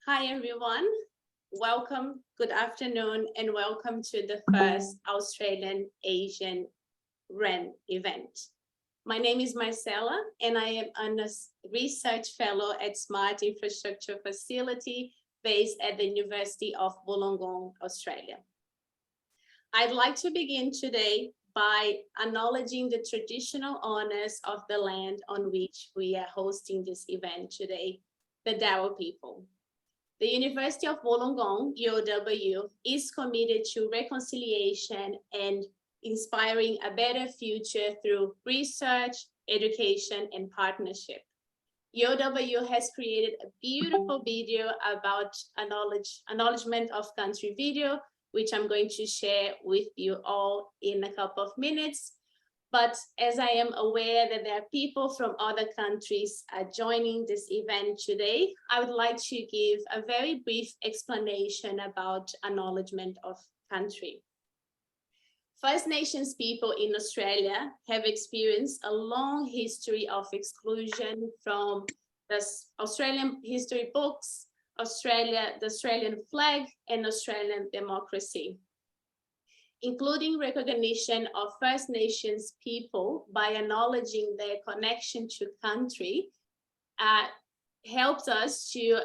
Hi everyone, welcome, good afternoon, and welcome to the first Australian Asian WREN event. My name is Marcella and I am a research fellow at Smart Infrastructure Facility based at the University of Wollongong, Australia. I'd like to begin today by acknowledging the traditional owners of the land on which we are hosting this event today, the Dawa people. The University of Wollongong, UOW, is committed to reconciliation and inspiring a better future through research, education, and partnership. UOW has created a beautiful video about acknowledgement of country video, which I'm going to share with you all in a couple of minutes. But as I am aware that there are people from other countries joining this event today, I would like to give a very brief explanation about acknowledgement of country. First Nations people in Australia have experienced a long history of exclusion from the Australian history books, the Australian flag, and Australian democracy, including recognition of First Nations people by acknowledging their connection to country, helps us to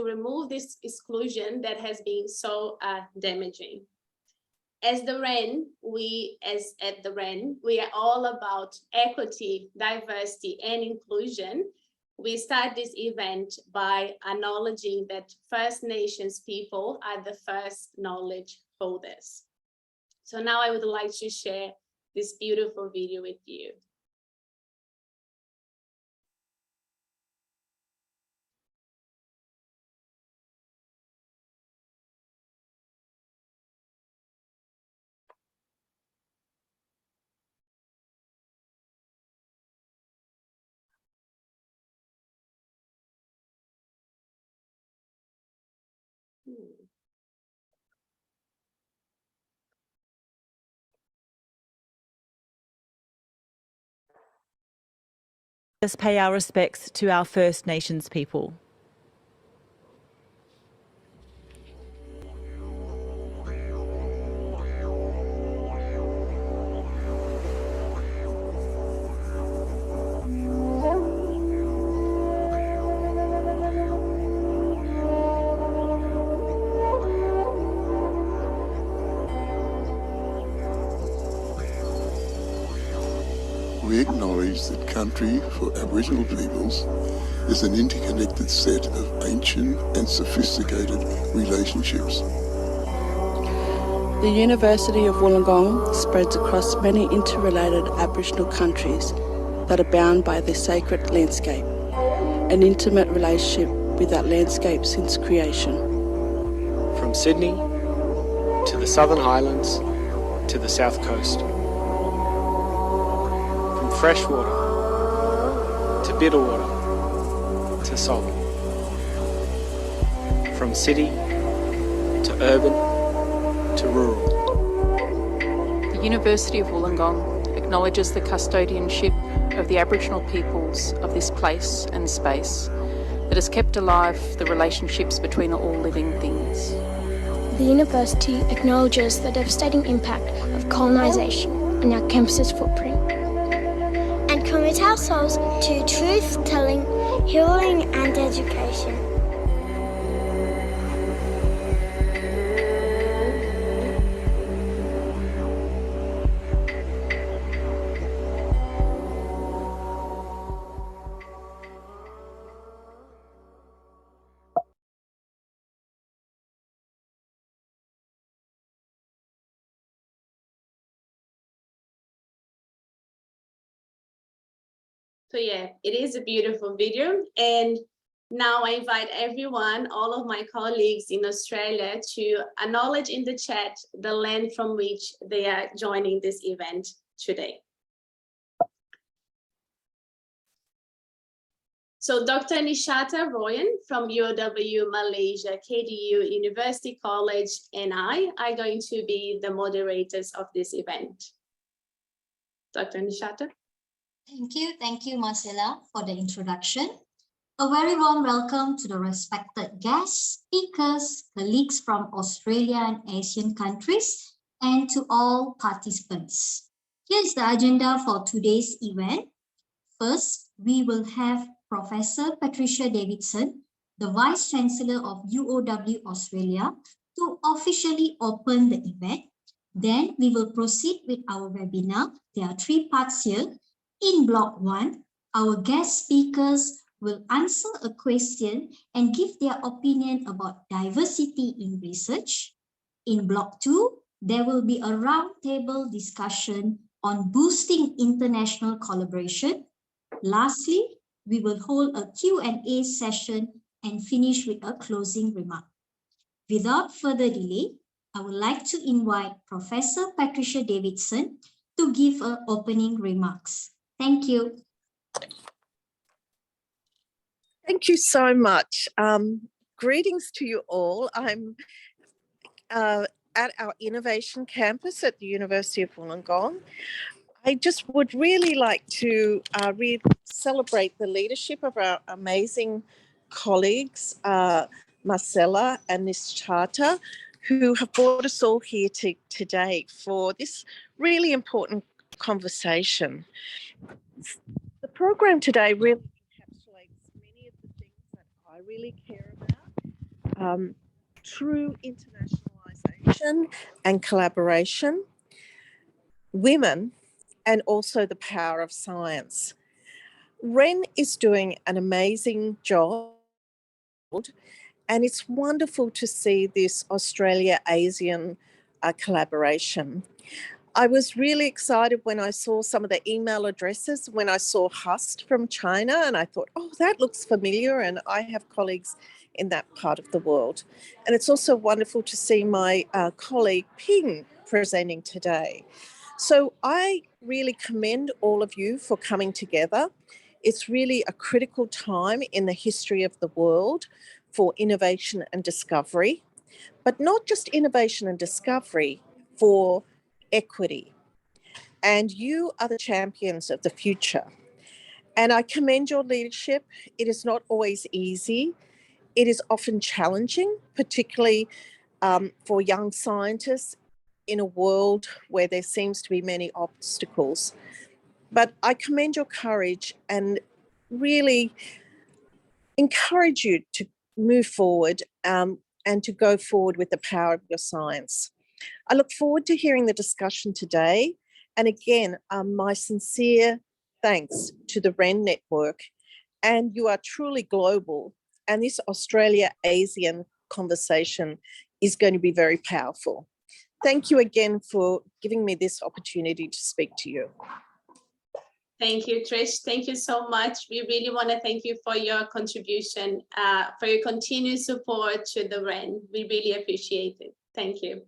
remove this exclusion that has been so damaging. As the WREN, we are all about equity, diversity, and inclusion. We start this event by acknowledging that First Nations people are the first knowledge holders. So now I would like to share this beautiful video with you. Let us pay our respects to our First Nations people. We acknowledge that country for Aboriginal peoples is an interconnected set of ancient and sophisticated relationships. The University of Wollongong spreads across many interrelated Aboriginal countries that are bound by their sacred landscape, an intimate relationship with that landscape since creation. From Sydney to the Southern Highlands to the South Coast. Fresh water to bitter water to salt. From city to urban to rural. The University of Wollongong acknowledges the custodianship of the Aboriginal peoples of this place and space that has kept alive the relationships between all living things. The university acknowledges the devastating impact of colonisation on our campus's footprint. And commit ourselves to truth-telling, healing and education. So yeah, it is a beautiful video. And now I invite everyone, all of my colleagues in Australia, to acknowledge in the chat the land from which they are joining this event today. So Dr. Nishata Royan from UOW Malaysia KDU University College and I are going to be the moderators of this event. Dr. Nishata. Thank you, Marcella, for the introduction. A very warm welcome to the respected guests, speakers, colleagues from Australia and Asian countries, and to all participants. Here's the agenda for today's event. First, we will have Professor Patricia Davidson, the Vice-Chancellor of UOW Australia, to officially open the event. Then we will proceed with our webinar. There are 3 parts here. In Block 1, our guest speakers will answer a question and give their opinion about diversity in research. In Block 2, there will be a roundtable discussion on boosting international collaboration. Lastly, we will hold a Q&A session and finish with a closing remark. Without further delay, I would like to invite Professor Patricia Davidson to give her opening remarks. Thank you. Thank you so much. Greetings to you all. I'm at our innovation campus at the University of Wollongong. I just would really like to celebrate the leadership of our amazing colleagues, Marcella and Nishata, who have brought us all here today for this really important conversation. The program today really encapsulates many of the things that I really care about. True internationalization and collaboration, women, and also the power of science. WREN is doing an amazing job, and it's wonderful to see this Australia-ASEAN collaboration. I was really excited when I saw some of the email addresses, when I saw Hust from China, and I thought, oh, that looks familiar, and I have colleagues in that part of the world. And it's also wonderful to see my colleague Binh presenting today. So I really commend all of you for coming together. It's really a critical time in the history of the world for innovation and discovery, but not just innovation and discovery, for equity. And you are the champions of the future. And I commend your leadership. It is not always easy. It is often challenging, particularly for young scientists in a world where there seems to be many obstacles. But I commend your courage and really encourage you to move forward and to go forward with the power of your science. I look forward to hearing the discussion today. And again, my sincere thanks to the WREN network. And you are truly global. And this Australia-ASEAN conversation is going to be very powerful. Thank you again for giving me this opportunity to speak to you. Thank you, Trish. Thank you so much. We really want to thank you for your contribution, for your continued support to the WREN. We really appreciate it. Thank you.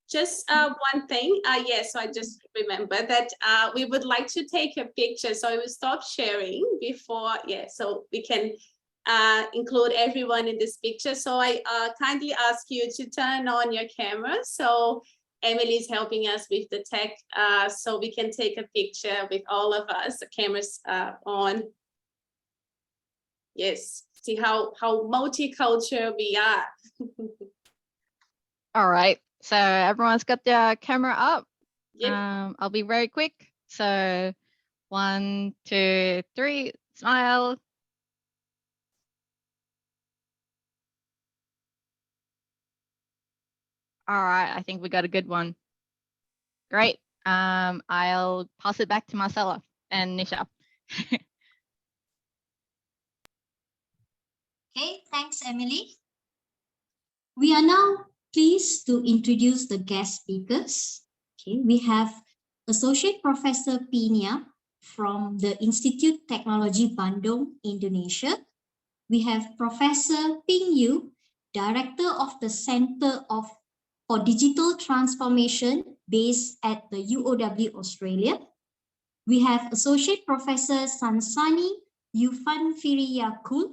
Just one thing, yes, so I just remember that we would like to take a picture, so I will stop sharing before, so we can include everyone in this picture. So I kindly ask you to turn on your camera. So Emily is helping us with the tech, so we can take a picture with all of us, the cameras on. Yes, see how multicultural we are. All right. So everyone's got their camera up. Yep. I'll be very quick. So 1, 2, 3, smile. All right, I think we got a good one. Great. I'll pass it back to Marcella and Nisha. Okay, thanks, Emily. We are now pleased to introduce the guest speakers. Okay, we have Associate Professor Penia from the Institut Teknologi Bandung, Indonesia. We have Professor Ping Yu, Director of the Center for Digital Transformation based at the UOW Australia. We have Associate Professor Sansanee Auephanwiriyakul,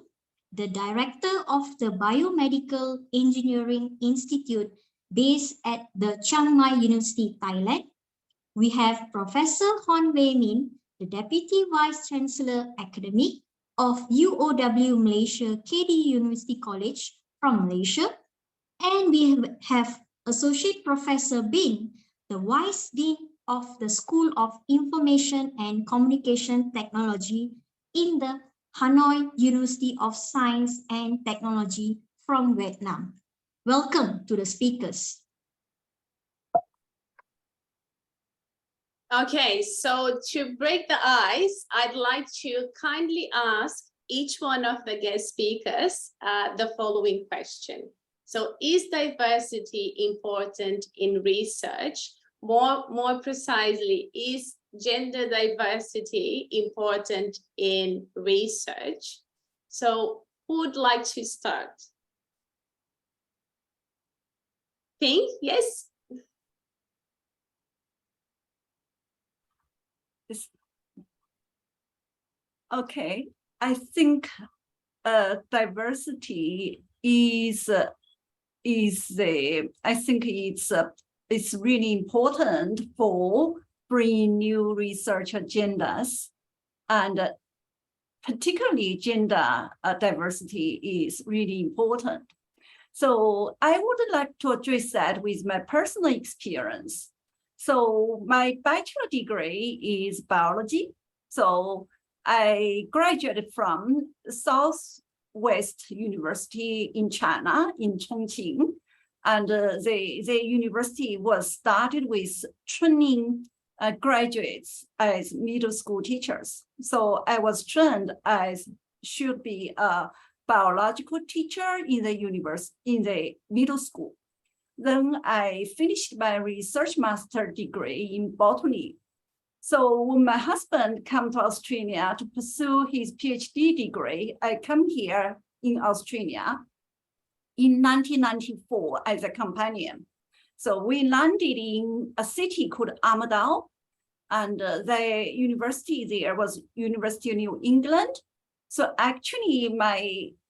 the director of the Biomedical Engineering Institute based at the Chiang Mai University, Thailand. We have Professor Huynh, the Deputy Vice-Chancellor Academic of UOW Malaysia KDU University College from Malaysia. And we have Associate Professor Binh, the Vice Dean of the School of Information and Communication Technology in the Hanoi University of Science and Technology from Vietnam. Welcome to the speakers. Okay, so to break the ice, I'd like to kindly ask each one of the guest speakers the following question. So is diversity important in research? More precisely, is gender diversity important in research? So who would like to start? Ping, yes? Okay, I think diversity is it's really important for bringing new research agendas, and particularly gender diversity is really important. So I would like to address that with my personal experience. So my bachelor degree is biology. So I graduated from Southwest University in China, in Chongqing. And the university was started with training graduates as middle school teachers. So I was trained as should be a biological teacher in the middle school. Then I finished my research master degree in botany. So when my husband came to Australia to pursue his PhD degree, I came here in Australia in 1994 as a companion. So we landed in a city called Armidale, and the university there was University of New England. So actually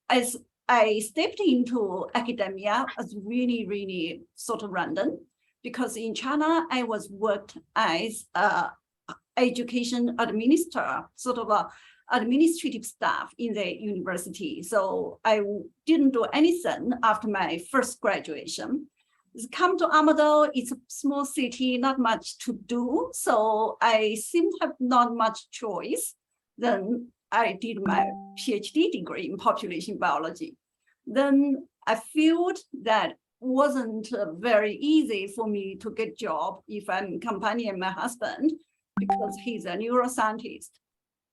as I stepped into academia as really sort of random, because in China, I was worked as education administrator, sort of a administrative staff in the university. So I didn't do anything after my first graduation. Come to Armidale, it's a small city, not much to do. So I seem to have not much choice. Then I did my PhD degree in population biology. Then I feel that wasn't very easy for me to get a job if I'm accompanying my husband, because he's a neuroscientist.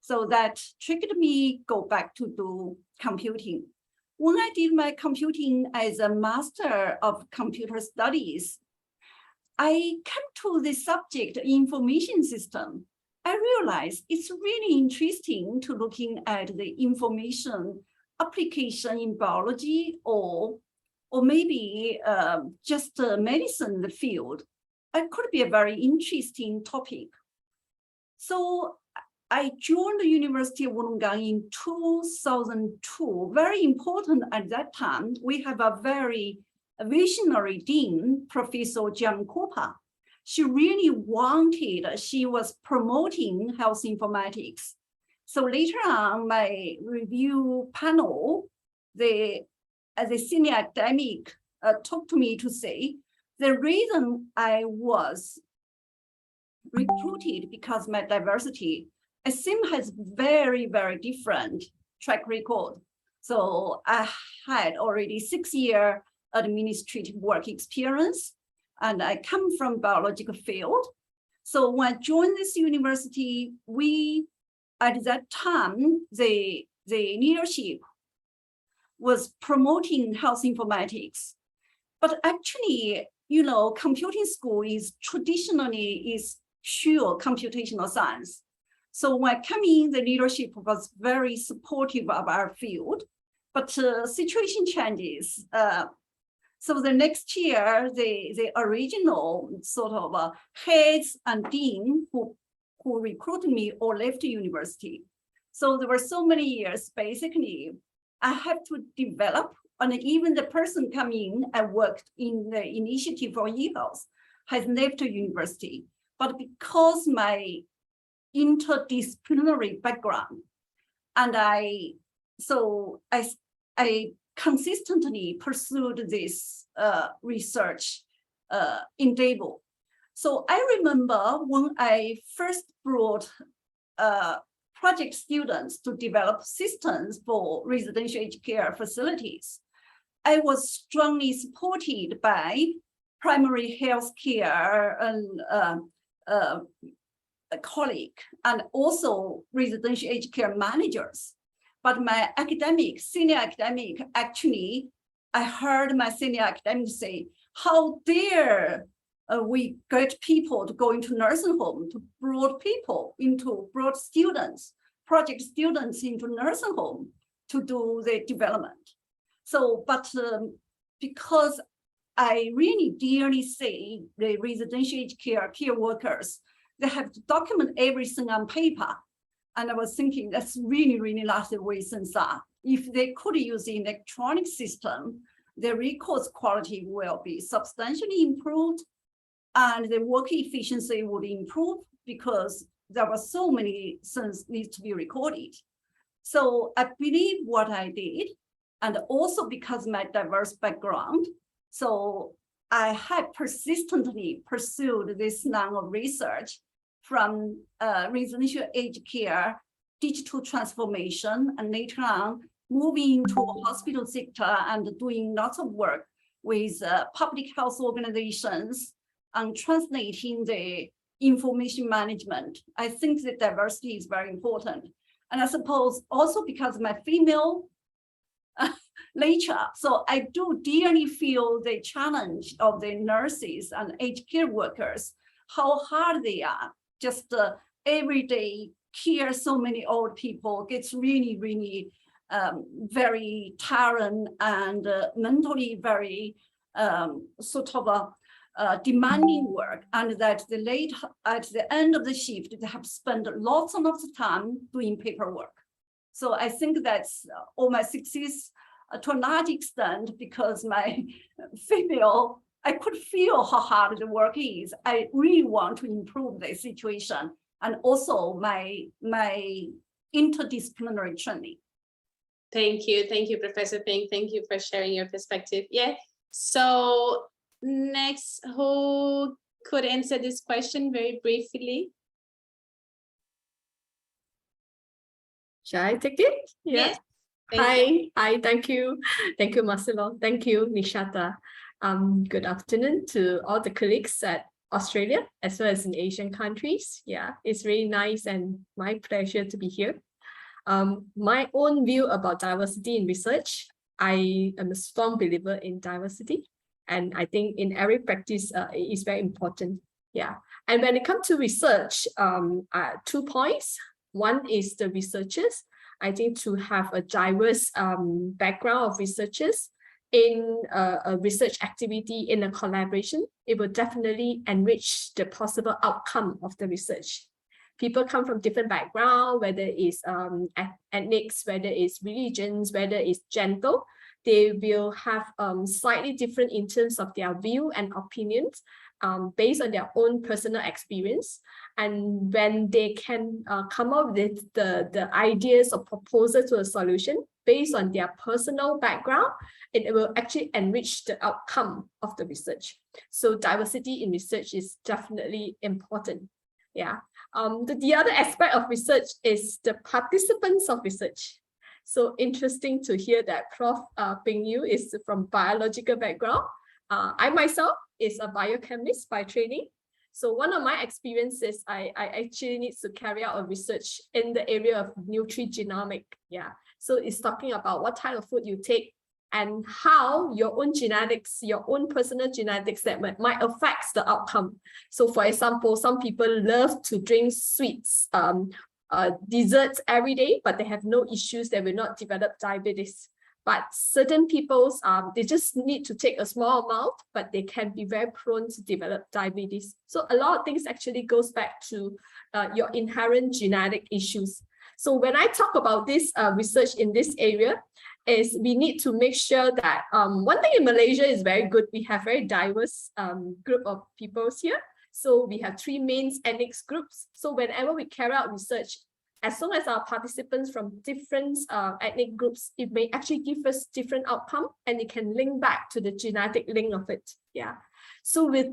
So that triggered me go back to do computing. When I did my computing as a master of computer studies, I came to the subject information system. I realized it's really interesting to looking at the information application in biology or maybe just medicine, the field. It could be a very interesting topic. So I joined the University of Wollongong in 2002. Very important at that time, we have a very visionary dean, Professor Chiang. She really wanted, she was promoting health informatics. So later on, my review panel, as a senior academic, talked to me to say, the reason I was recruited because my diversity, ASEAN has very different track record. So I had already 6-year administrative work experience, and I come from biological field. So when I joined this university, at that time, the leadership was promoting health informatics. But actually, you know, computing school is traditionally pure computational science. So when I came in, the leadership was very supportive of our field, but situation changes. So the next year, the original sort of heads and dean who recruited me all left the university. So there were so many years, basically, I have to develop, and even the person coming and worked in the Initiative for E-Health has left the university. But because my interdisciplinary background, and I consistently pursued this research endeavor. So I remember when I first brought project students to develop systems for residential aged care facilities, I was strongly supported by primary health care and a colleague, and also residential aged care managers. But my senior academic, actually, I heard my senior academic say, how dare we get people to go into nursing home, to brought students, project students into nursing home to do the development. So, but because I really dearly see the residential aged care workers, they have to document everything on paper. And I was thinking that's really not the way since if they could use the electronic system, the records quality will be substantially improved and the work efficiency would improve because there were so many things need to be recorded. So I believe what I did, and also because my diverse background, so I have persistently pursued this line of research from residential aged care, digital transformation, and later on moving into hospital sector and doing lots of work with public health organizations and translating the information management. I think the diversity is very important. And I suppose also because my female nature, so I do dearly feel the challenge of the nurses and aged care workers, how hard they are. Just every day care so many old people gets really very tiring and mentally very sort of demanding work, and that at the end of the shift they have spent lots and lots of time doing paperwork. So I think that's all my success to a large extent because my female, I could feel how hard the work is. I really want to improve the situation, and also my interdisciplinary training. Thank you, Professor Ping. Thank you for sharing your perspective. Yeah. So next, who could answer this question very briefly? Shall I take it? Yes. Hi, thank you, Marcella. Thank you, Nishata. Good afternoon to all the colleagues at Australia as well as in Asian countries. Yeah, it's really nice and my pleasure to be here. My own view about diversity in research, I am a strong believer in diversity, and I think in every practice it is very important. Yeah, and when it comes to research, 2 points. One is the researchers. I think to have a diverse background of researchers in a research activity, in a collaboration, it will definitely enrich the possible outcome of the research. People come from different backgrounds, whether it's ethnics, whether it's religions, whether it's gender, they will have slightly different in terms of their view and opinions based on their own personal experience. And when they can come up with the ideas or proposals to a solution based on their personal background, it will actually enrich the outcome of the research. So diversity in research is definitely important. Yeah. The other aspect of research is the participants of research. So interesting to hear that Prof. Ping Yu is from biological background. I myself is a biochemist by training. So one of my experiences, I actually need to carry out a research in the area of nutrigenomic. Yeah. So it's talking about what type of food you take and how your own genetics, your own personal genetics that might affect the outcome. So for example, some people love to drink sweets, desserts every day, but they have no issues, they will not develop diabetes. But certain people, they just need to take a small amount, but they can be very prone to develop diabetes. So a lot of things actually goes back to your inherent genetic issues. So when I talk about this research in this area, is we need to make sure that one thing in Malaysia is very good. We have very diverse group of peoples here. So we have 3 main ethnic groups. So whenever we carry out research, as long as our participants from different ethnic groups, it may actually give us different outcome, and it can link back to the genetic link of it. Yeah. So with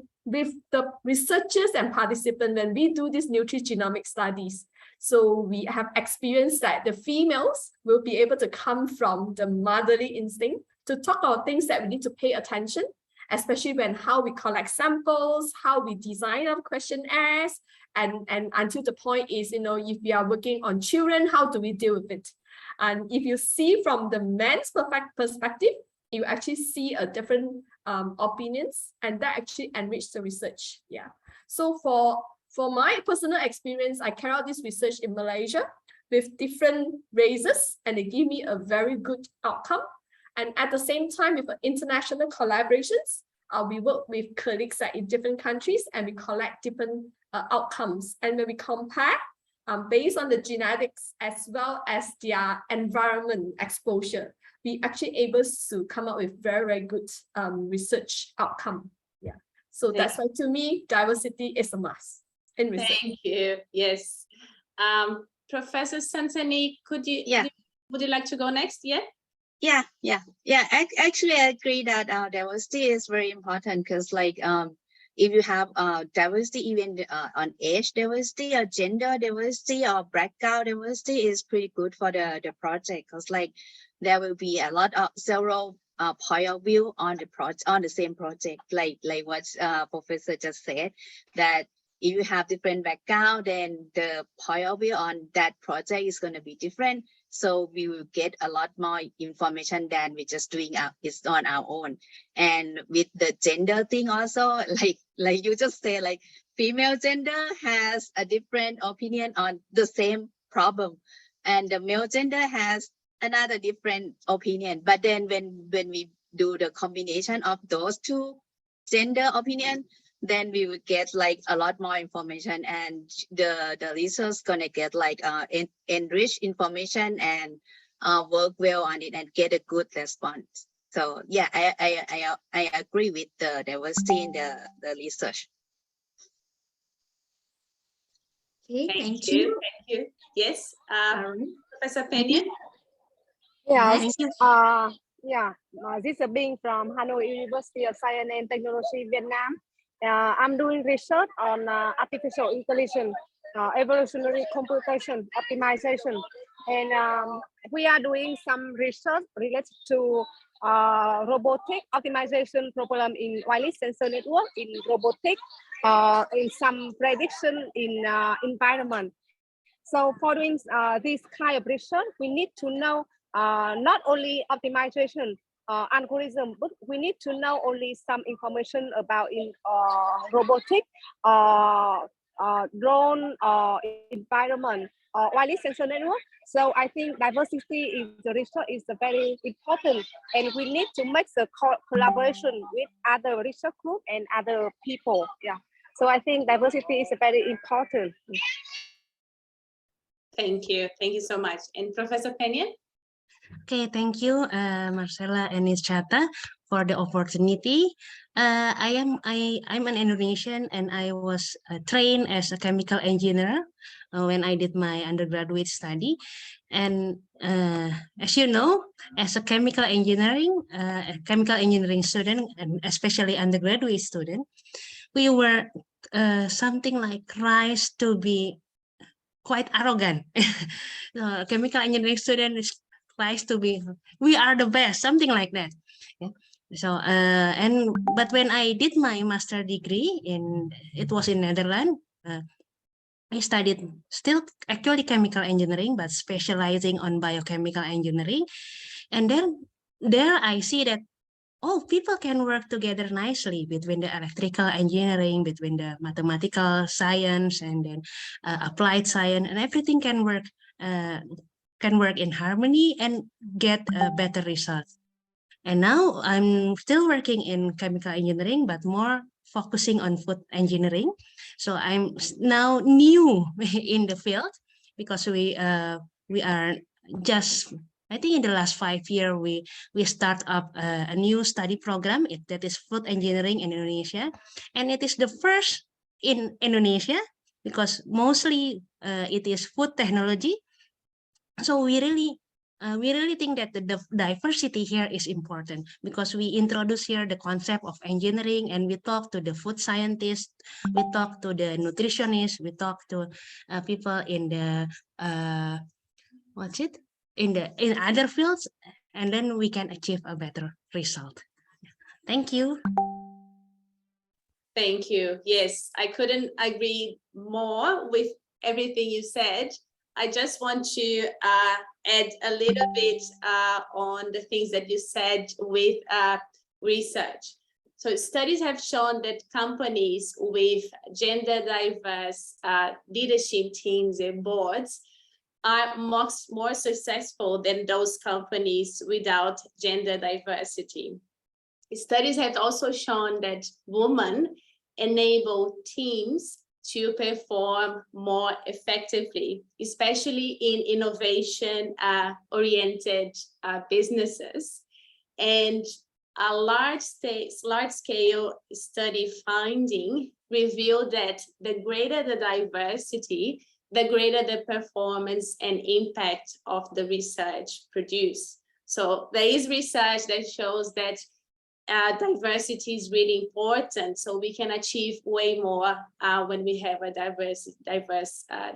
the researchers and participants, when we do these nutrigenomic studies, so we have experienced that the females will be able to come from the motherly instinct to talk about things that we need to pay attention, especially when how we collect samples, how we design our questionnaires, and until the point is, you know, if we are working on children, how do we deal with it? And if you see from the men's perspective, you actually see a different opinions, and that actually enrich the research. Yeah. So for my personal experience, I carry out this research in Malaysia with different races, and they give me a very good outcome. And at the same time, with international collaborations, we work with colleagues in different countries, and we collect different outcomes. And when we compare based on the genetics as well as their environment exposure, we actually able to come up with very, very good research outcome. Yeah. So that's why to me, diversity is a must in research. Thank you. Yes. Professor Sansanee, would you like to go next? Yeah. Actually, I agree that diversity is very important, because like if you have diversity, even on age diversity or gender diversity or background diversity, is pretty good for the project, because like there will be a lot of several point of view on the project, on the same project, like what Professor just said, that if you have different background, then the point of view on that project is going to be different. So we will get a lot more information than we just doing it on our own. And with the gender thing also, like you just say, like female gender has a different opinion on the same problem, and the male gender has another different opinion. But then when we do the combination of those two gender opinion, then we will get like a lot more information, and the research gonna get like enriched information and work well on it and get a good response. So yeah, I agree with the diversity in the research. Okay, Thank you. Thank you. Yes, Professor Penia. Yes. This is Binh from Hanoi University of Science and Technology, Vietnam. I'm doing research on artificial intelligence, evolutionary computation, optimization, and we are doing some research related to robotic optimization problem in wireless sensor network, in robotic, in some prediction in environment. So for doing this kind of research, we need to know not only optimization algorithm, but we need to know only some information about in robotic, drone, environment, wireless sensor network. So I think diversity in the research is very important, and we need to make the collaboration with other research group and other people. Yeah. So I think diversity is very important. Thank you. Thank you so much. And Professor Penia? Okay, thank you, Marcella and Nishata, for the opportunity. I'm an Indonesian, and I was trained as a chemical engineer when I did my undergraduate study. And as you know, as a chemical engineering student, and especially undergraduate student, we were something like raised to be quite arrogant. Chemical engineering student is raised to be, we are the best, something like that. Yeah. So but when I did my master degree it was in Netherlands. I studied still actually chemical engineering, but specializing on biochemical engineering. And then there I see that, oh, people can work together nicely between the electrical engineering, between the mathematical science, and then applied science, and everything can work in harmony and get better results. And now I'm still working in chemical engineering, but more focusing on food engineering. So I'm now new in the field, because we are just I think in the last 5 years, we start up a new study program that is food engineering in Indonesia. And it is the first in Indonesia because mostly it is food technology. So we really think that the diversity here is important because we introduce here the concept of engineering and we talk to the food scientists, we talk to the nutritionists, we talk to people in the in other fields, and then we can achieve a better result. Thank you. Thank you. Yes, I couldn't agree more with everything you said. I just want to add a little bit on the things that you said with research. So studies have shown that companies with gender diverse leadership teams and boards are more successful than those companies without gender diversity. Studies have also shown that women enable teams to perform more effectively, especially in innovation-oriented businesses. And a large-scale study finding revealed that the greater the diversity, the greater the performance and impact of the research produced. So there is research that shows that diversity is really important, so we can achieve way more when we have a diverse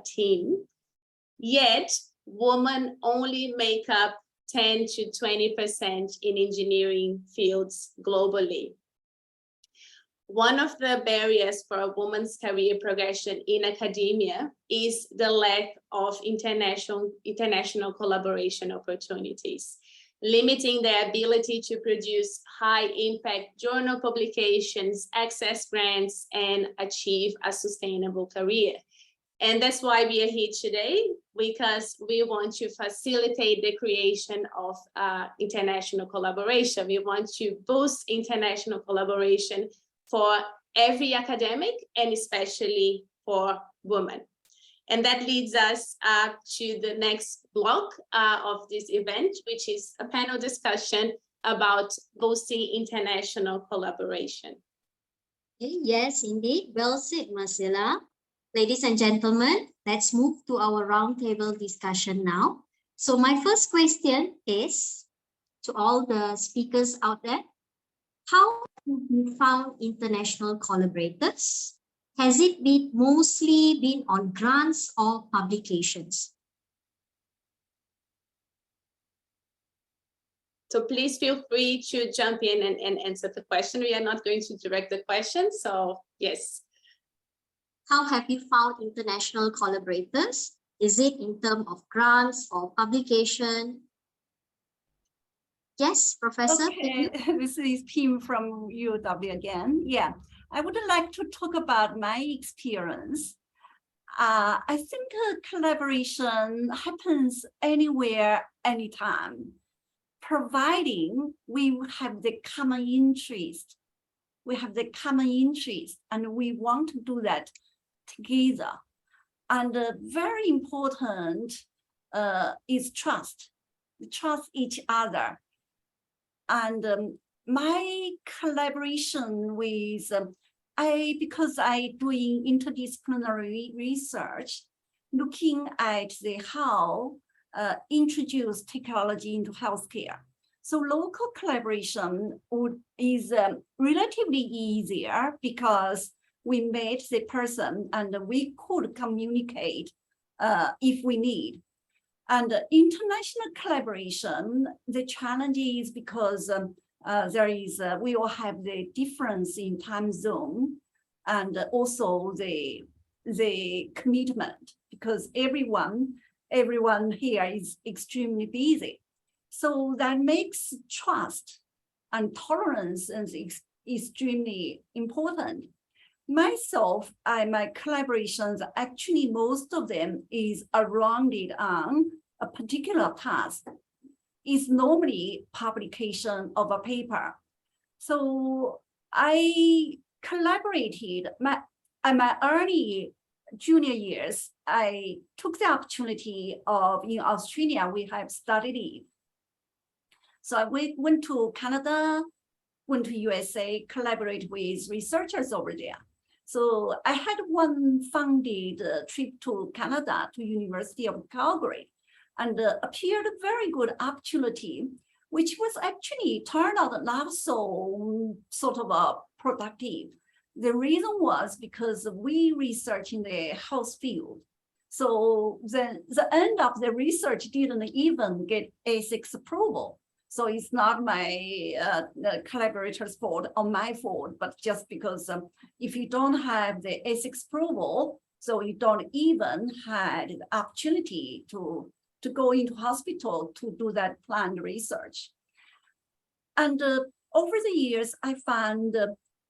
team. Yet, women only make up 10 to 20% in engineering fields globally. One of the barriers for a woman's career progression in academia is the lack of international collaboration opportunities, limiting their ability to produce high-impact journal publications, access grants, and achieve a sustainable career. And that's why we are here today, because we want to facilitate the creation of international collaboration. We want to boost international collaboration for every academic and especially for women. And that leads us to the next block of this event, which is a panel discussion about boosting international collaboration. Okay, yes, indeed. Well said, Marcella. Ladies and gentlemen, let's move to our roundtable discussion now. So my first question is to all the speakers out there. How have you found international collaborators? Has it mostly been on grants or publications? So please feel free to jump in and answer the question. We are not going to direct the question, so yes. How have you found international collaborators? Is it in terms of grants or publication? Yes, Professor. Okay, this is Pim from UOW again. Yeah, I would like to talk about my experience. I think collaboration happens anywhere, anytime, providing we have the common interest. We have the common interest and we want to do that together. And very important is trust. We trust each other. And my collaboration with, because I doing interdisciplinary research, looking at how introduce technology into healthcare. So local collaboration is relatively easier because we met the person and we could communicate if we need. And international collaboration, the challenge is because we all have the difference in time zone and also the commitment, because everyone here is extremely busy. So that makes trust and tolerance extremely important. Myself, my collaborations, actually most of them is around on a particular task. Is normally publication of a paper. So I collaborated in my early junior years. I took the opportunity of, in Australia, we have studied So I went to Canada, went to USA, collaborate with researchers over there. So I had one funded trip to Canada, to University of Calgary, and appeared a very good opportunity, which was actually turned out not so sort of productive. The reason was because we research in the health field. So the end of the research didn't even get ASIC's approval. So it's not my collaborators' fault or my fault, but just because if you don't have the ASIC's approval, so you don't even have the opportunity to go into hospital to do that planned research. And over the years, I found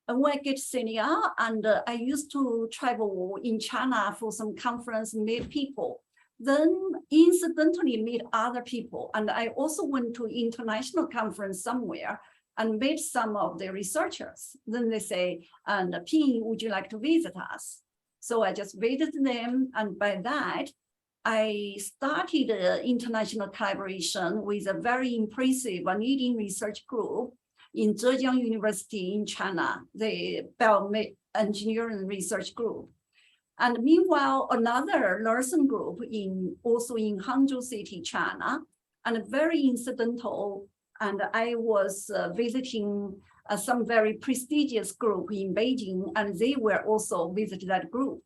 when I get senior, and I used to travel in China for some conference, meet people, then incidentally meet other people. And I also went to international conference somewhere and met some of the researchers. Then they say, and Pinh, would you like to visit us? So I just visited them. And by that, I started international collaboration with a very impressive leading research group in Zhejiang University in China, the Bioengineering Research Group. And meanwhile, another nursing group also in Hangzhou City, China, and very incidental. And I was visiting some very prestigious group in Beijing, and they were also visiting that group.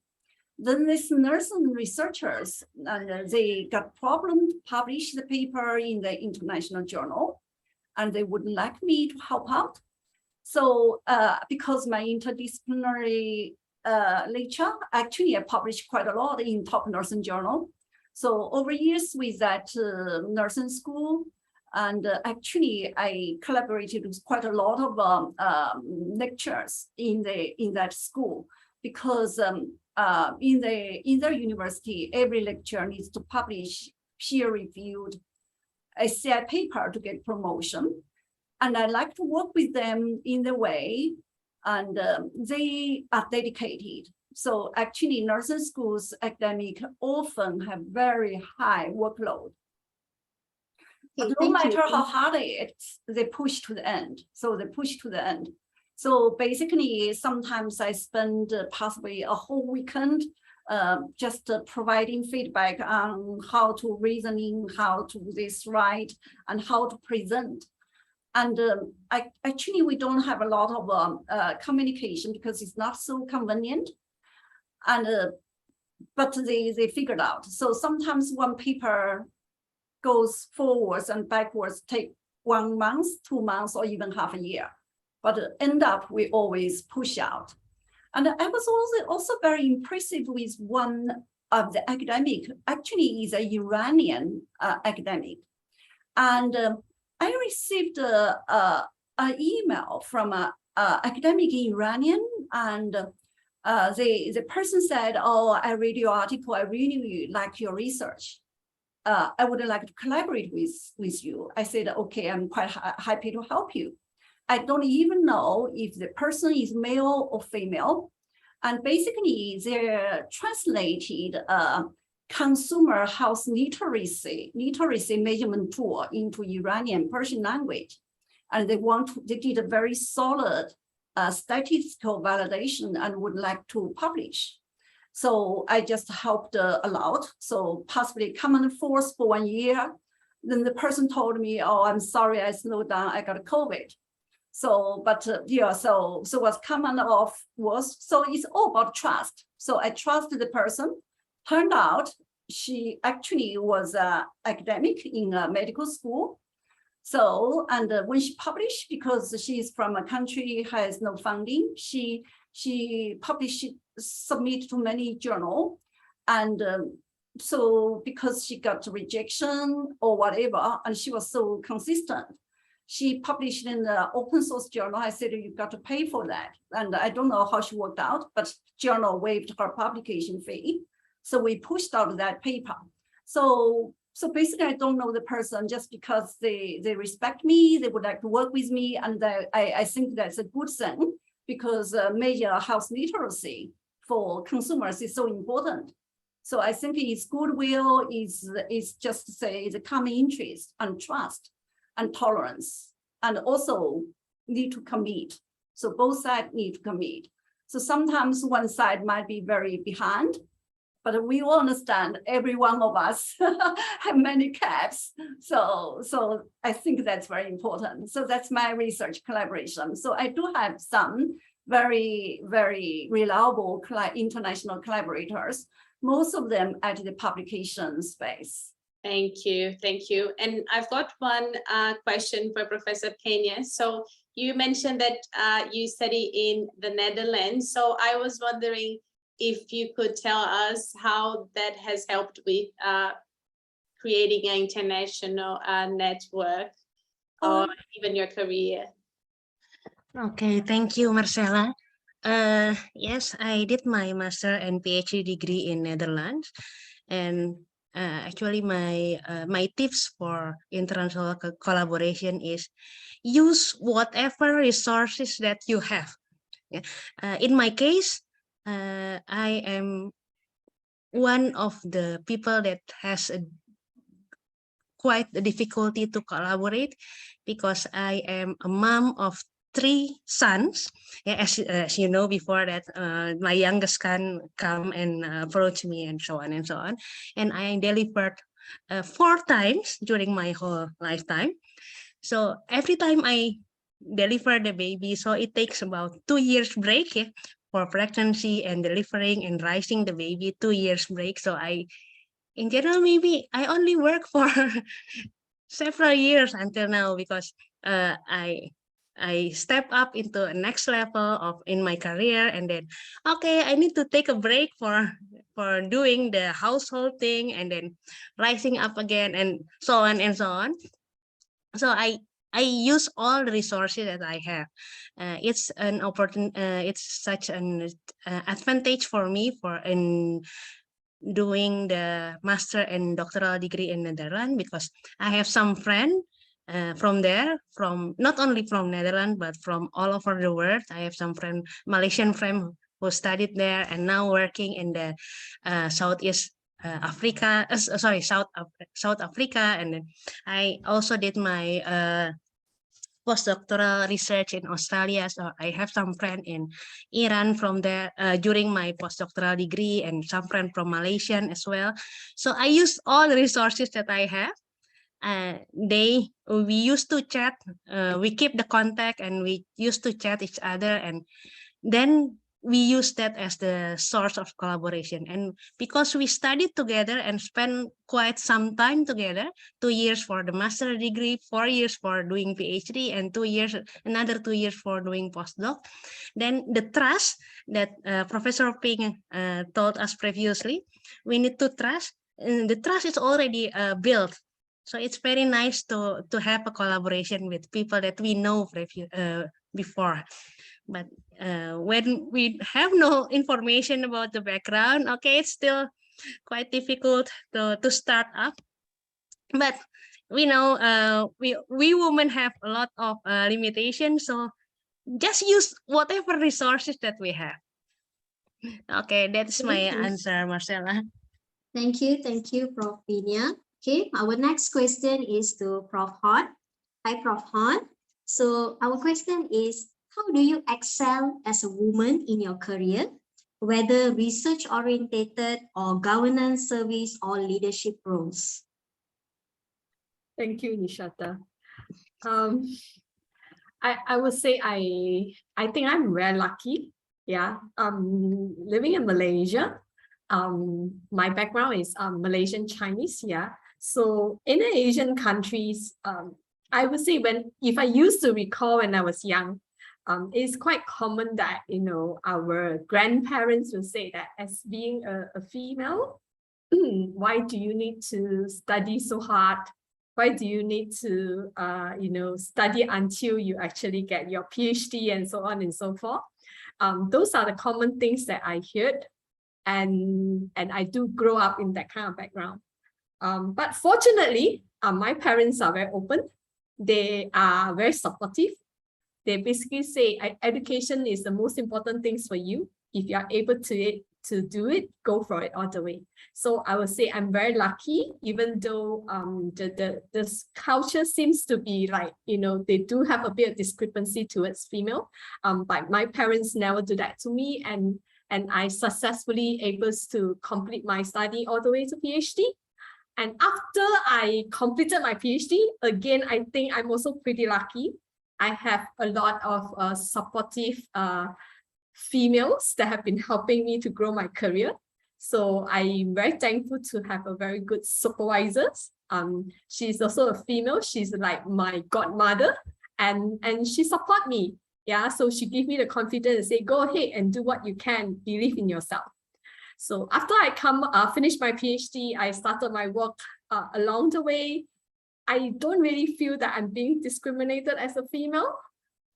Then these nursing researchers, they got problem to publish the paper in the international journal, and they would like me to help out. So because my interdisciplinary literature, actually I published quite a lot in top nursing journal. So over years with that nursing school, and actually I collaborated with quite a lot of lectures in that school, because in their university, every lecturer needs to publish peer-reviewed essay paper to get promotion. And I like to work with them in the way, and they are dedicated. So actually nursing schools academic often have very high workload. But no matter how hard it is, they push to the end. So they push to the end. So basically, sometimes I spend possibly a whole weekend just providing feedback on how to reasoning, how to do this right, and how to present. And actually, we don't have a lot of communication because it's not so convenient. And but they figured out. So sometimes one paper goes forwards and backwards, take 1 month, 2 months, or even half a year. But end up, we always push out. And I was also very impressive with one of the academic, actually is a Iranian academic. And I received an email from an academic Iranian, and the person said, oh, I read your article, I really like your research. I would like to collaborate with you. I said, okay, I'm quite happy to help you. I don't even know if the person is male or female. And basically, they're translated consumer health literacy measurement tool into Iranian Persian language. And they did a very solid statistical validation and would like to publish. So I just helped a lot. So possibly common force for 1 year. Then the person told me, oh, I'm sorry, I slowed down, I got COVID. So, but yeah, so what's common off was, so it's all about trust. So I trusted the person. Turned out she actually was an academic in a medical school. So, and when she published, because she's from a country has no funding, she published, submitted to many journals. And so because she got rejection or whatever, and she was so consistent, she published in the open source journal. I said, you've got to pay for that. And I don't know how she worked out, but journal waived her publication fee. So we pushed out that paper. So basically, I don't know the person just because they respect me, they would like to work with me. And I think that's a good thing, because major health literacy for consumers is so important. So I think it's goodwill, is just to say the common interest and trust. and tolerance, and also need to commit. So both sides need to commit. So sometimes one side might be very behind, but we all understand every one of us have many caps. So I think that's very important. So that's my research collaboration. So I do have some very, very reliable international collaborators, most of them at the publication space. Thank you. And I've got one question for Professor Penia. So you mentioned that you study in the Netherlands. So I was wondering if you could tell us how that has helped with creating an international network or even your career. Okay, thank you, Marcella. Yes, I did my master and PhD degree in Netherlands, and actually my tips for international collaboration is use whatever resources that you have. Yeah. In my case, I am one of the people that has quite a difficulty to collaborate because I am a mom of 3 sons. Yeah, as you know, before that, my youngest son come and approach me and so on and so on. And I delivered 4 times during my whole lifetime. So every time I deliver the baby, so it takes about 2 years break, yeah, for pregnancy and delivering and raising the baby, 2 years break. So in general, maybe I only work for several years until now because I step up into a next level in my career, and then okay, I need to take a break for doing the household thing and then rising up again and so on and so on. So I use all the resources that I have. It's an opportunity. It's such an advantage for me in doing the master and doctoral degree in Netherlands because I have some friends from there, from not only from Netherlands but from all over the world. I have some Malaysian friends who studied there and now working in the Southeast Africa. South Africa, and then I also did my postdoctoral research in Australia. So I have some friends in Iran from there during my postdoctoral degree, and some friends from Malaysia as well. So I use all the resources that I have. We used to chat, we keep the contact and we used to chat each other, and then we use that as the source of collaboration. And because we studied together and spent quite some time together, 2 years for the master degree, 4 years for doing PhD, and another 2 years for doing postdoc, then the trust that Professor Ping told us previously, we need to trust, and the trust is already built. So it's very nice to have a collaboration with people that we know before. But when we have no information about the background, okay, it's still quite difficult to start up. But we know we women have a lot of limitations, so just use whatever resources that we have. Okay, that's my answer, Marcella. Thank you, Prof. Penia. Okay, our next question is to Prof. Han. Hi, Prof. Han. So our question is, how do you excel as a woman in your career, whether research-oriented or governance, service, or leadership roles? Thank you, Nishata. I would say I think I'm very lucky. Yeah, living in Malaysia. My background is Malaysian Chinese. Yeah, so in the Asian countries, I would say if I used to recall when I was young. It's quite common that, our grandparents will say that as being a female, why do you need to study so hard? Why do you need to, study until you actually get your PhD and so on and so forth? Those are the common things that I heard, and I do grow up in that kind of background. But fortunately, my parents are very open. They are very supportive. They basically say education is the most important things for you. If you are able to to do it, go for it all the way. So I would say I'm very lucky, even though this culture seems to be like, you know, they do have a bit of discrepancy towards female. But my parents never do that to me, and I successfully able to complete my study all the way to PhD. And after I completed my PhD, again, I think I'm also pretty lucky. I have a lot of supportive females that have been helping me to grow my career. So I'm very thankful to have a very good supervisor. She's also a female. She's like my godmother, and she support me. Yeah, so she gave me the confidence to say, go ahead and do what you can, believe in yourself. So after I finished my PhD, I started my work along the way. I don't really feel that I'm being discriminated as a female.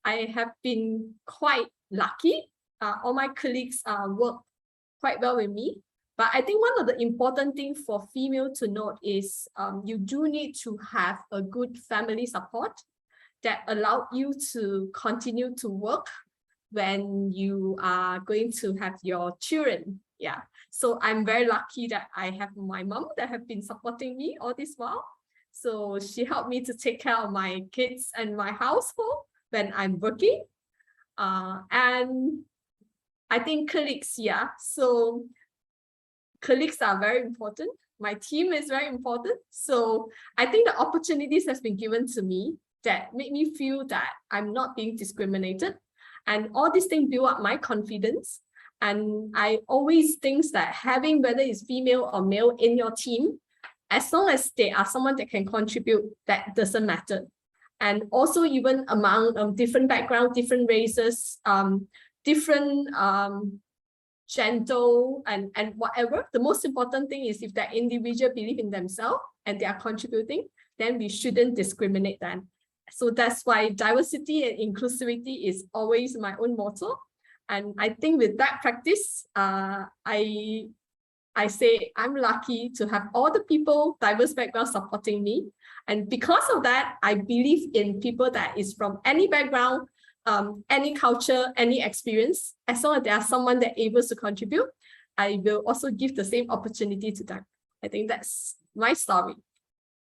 I have been quite lucky. All my colleagues work quite well with me. But I think one of the important things for female to note is you do need to have a good family support that allow you to continue to work when you are going to have your children. Yeah, so I'm very lucky that I have my mom that have been supporting me all this while. So she helped me to take care of my kids and my household when I'm working. And I think colleagues, yeah. So colleagues are very important. My team is very important. So I think the opportunities has been given to me that make me feel that I'm not being discriminated. And all these things build up my confidence. And I always think that having whether it's female or male in your team, as long as they are someone that can contribute, that doesn't matter. And also even among different backgrounds, different races, different gender and whatever, the most important thing is if that individual believe in themselves and they are contributing, then we shouldn't discriminate them. So that's why diversity and inclusivity is always my own motto. And I think with that practice, I say I'm lucky to have all the people, diverse backgrounds supporting me. And because of that, I believe in people that is from any background, any culture, any experience. As long as there are someone that able to contribute, I will also give the same opportunity to them. I think that's my story.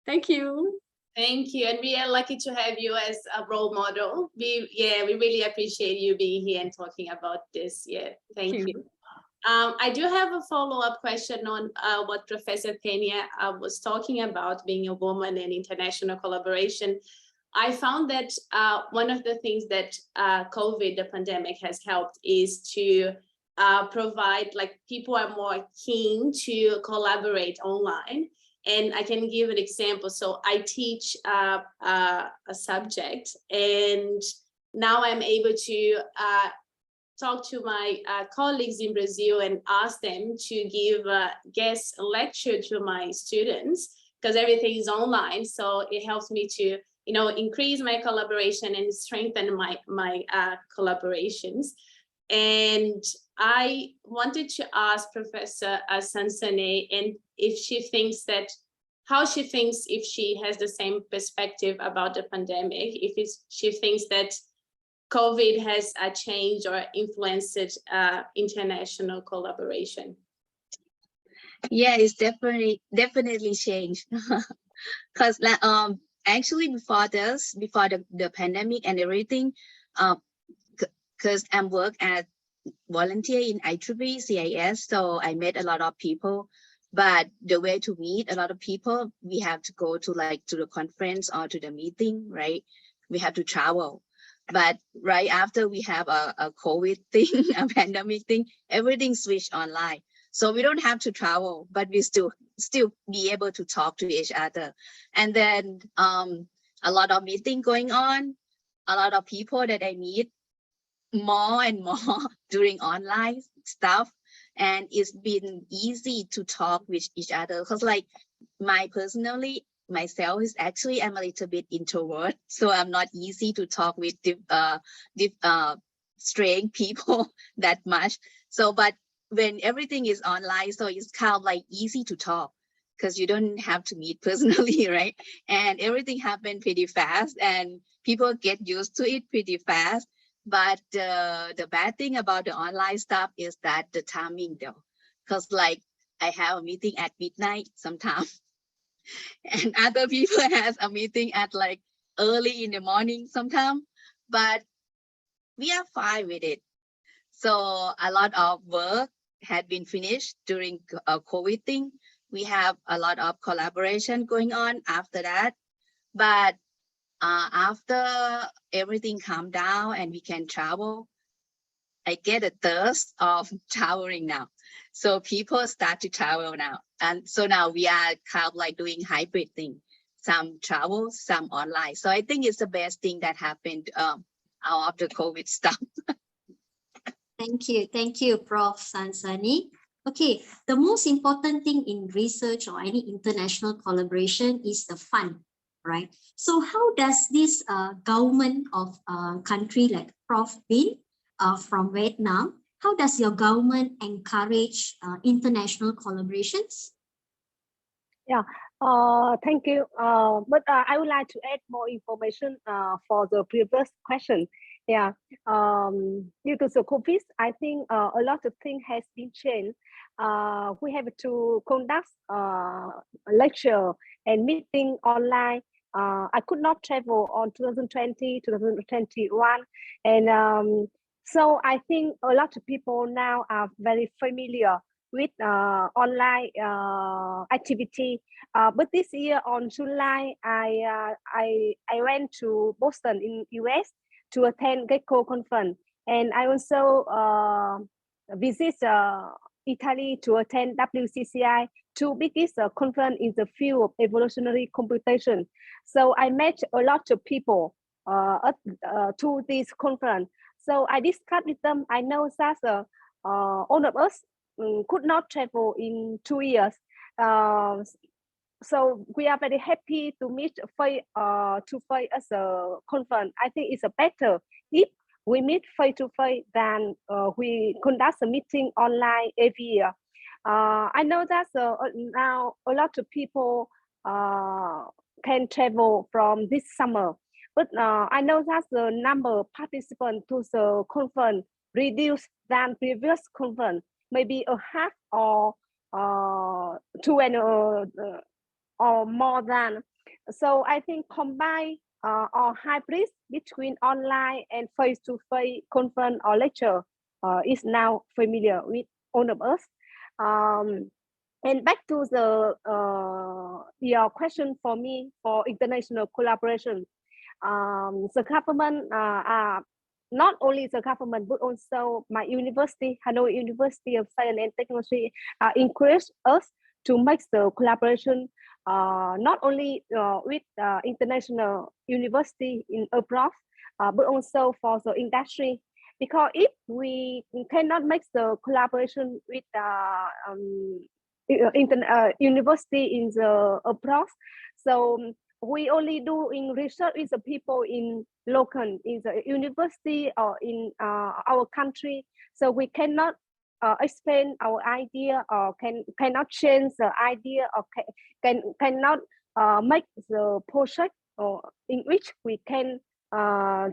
Thank you. Thank you, and we are lucky to have you as a role model. We really appreciate you being here and talking about this. Yeah, thank you. I do have a follow-up question on what Professor Penia was talking about, being a woman and international collaboration. I found that one of the things that COVID, the pandemic, has helped is to provide, like, people are more keen to collaborate online. And I can give an example. So I teach a subject, and now I'm able to talk to my colleagues in Brazil and ask them to give a guest lecture to my students, because everything is online. So it helps me to, you know, increase my collaboration and strengthen my collaborations. And I wanted to ask Professor Sansanee, and if she thinks that, how she thinks if she has the same perspective about the pandemic, if she thinks that COVID has changed or influenced international collaboration. Yeah, it's definitely changed. Because actually before the pandemic and everything, because I'm work as volunteer in IEEE CIS, so I met a lot of people. But the way to meet a lot of people, we have to go to the conference or to the meeting, right? We have to travel. But right after we have a COVID thing, a pandemic thing, everything switched online. So we don't have to travel, but we still be able to talk to each other. And then a lot of meeting going on, a lot of people that I meet more and more during online stuff. And it's been easy to talk with each other, because like myself is actually, I'm a little bit introvert, so I'm not easy to talk with strange people that much. So, but when everything is online, so it's kind of like easy to talk, because you don't have to meet personally, right? And everything happened pretty fast, and people get used to it pretty fast. But the bad thing about the online stuff is that the timing, though. because like I have a meeting at midnight sometimes, and other people has a meeting at like early in the morning sometimes, but we are fine with it. So a lot of work had been finished during COVID thing. We have a lot of collaboration going on after that, but after everything calmed down and we can travel, I get a thirst of traveling now. So people start to travel now. And so now we are kind of like doing hybrid thing, some travel, some online. So I think it's the best thing that happened out of the COVID stuff. Thank you, Prof. Sansanee. Okay, the most important thing in research or any international collaboration is the fund, right? So how does this government of country like Prof. Binh from Vietnam, how does your government encourage international collaborations? Yeah, thank you. But I would like to add more information for the previous question. Yeah, due to the COVID, I think a lot of things has been changed. We have to conduct lecture and meeting online. I could not travel on 2020, 2021, and so I think a lot of people now are very familiar with online activity. But this year on July, I went to Boston in US to attend GECCO conference, and I also visit Italy to attend WCCI, two biggest conference in the field of evolutionary computation. So I met a lot of people to this conference. So I discussed with them. I know that all of us could not travel in 2 years. So we are very happy to meet face as a conference. I think it's better if we meet face to face than we conduct a meeting online every year. I know that now a lot of people can travel from this summer, but I know that the number of participants to the conference reduced than previous conference, maybe a half or two and or more than. So I think combine or hybrid between online and face-to-face conference or lecture is now familiar with all of us. And back to the your question for me for international collaboration. The government not only the government but also my university, Hanoi University of Science and Technology, encourage us to make the collaboration not only with international university in abroad, but also for the industry. Because if we cannot make the collaboration with university in the abroad, so we only do in research with the people in local, in the university or in our country. So we cannot explain our idea or cannot change the idea or cannot make the project or in which we can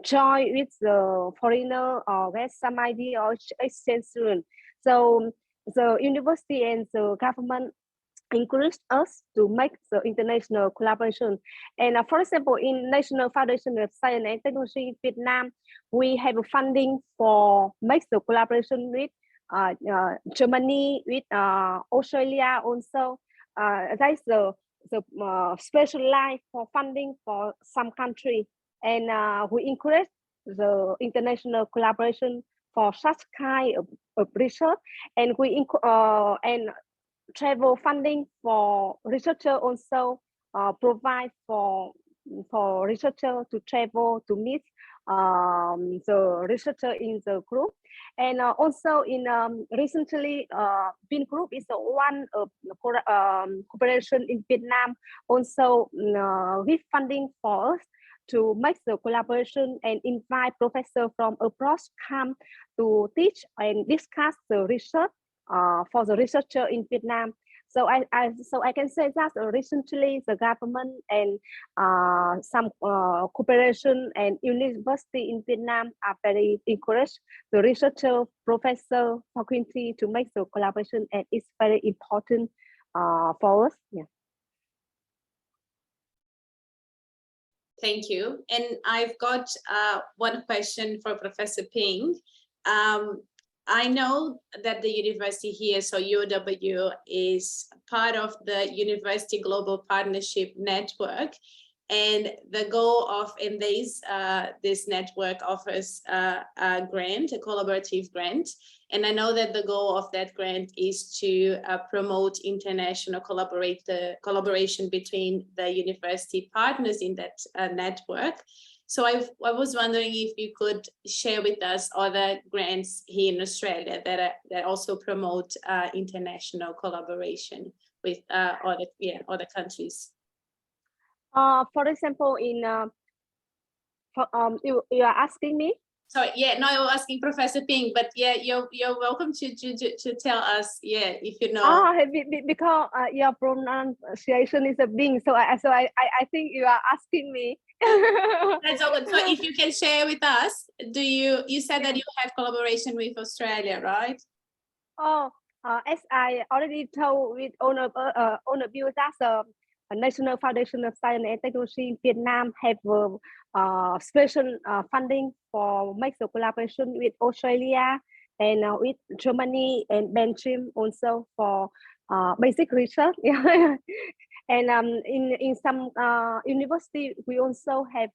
join with the foreigner or get some idea or exchange student. So the university and the government encourage us to make the international collaboration. And for example, in National Foundation of Science and Technology in Vietnam, we have funding for make the collaboration with Germany, with Australia also. That's the special line for funding for some country. And we encourage the international collaboration for such kind of research. And we and travel funding for researcher also provide for researcher to travel to meet the researcher in the group. And also in recently Binh Group is one of cooperation in Vietnam also with funding for us to make the collaboration and invite professors from abroad come to teach and discuss the research for the researcher in Vietnam. So I can say that recently the government and some cooperation and university in Vietnam are very encouraged the researcher, professor, faculty to make the collaboration, and it's very important for us. Yeah. Thank you. And I've got one question for Professor Ping. I know that the university here, so UOW, is part of the University Global Partnership Network, and the goal of this network offers a grant, a collaborative grant, and I know that the goal of that grant is to promote international collaboration between the university partners in that network. So I was wondering if you could share with us other grants here in Australia that also promote international collaboration with other countries. For example, in you are asking me. Sorry, yeah, no, I was asking Professor Ping, but yeah, you're welcome to tell us, yeah, if you know. Because your pronunciation is a Binh, so I think you are asking me. That's all good. So if you can share with us, you said that you have collaboration with Australia, right? As I already told with all of you, that's the National Foundation of Science and Technology in Vietnam have special funding for make the collaboration with Australia and with Germany and Belgium also for basic research. Yeah. And in some university, we also have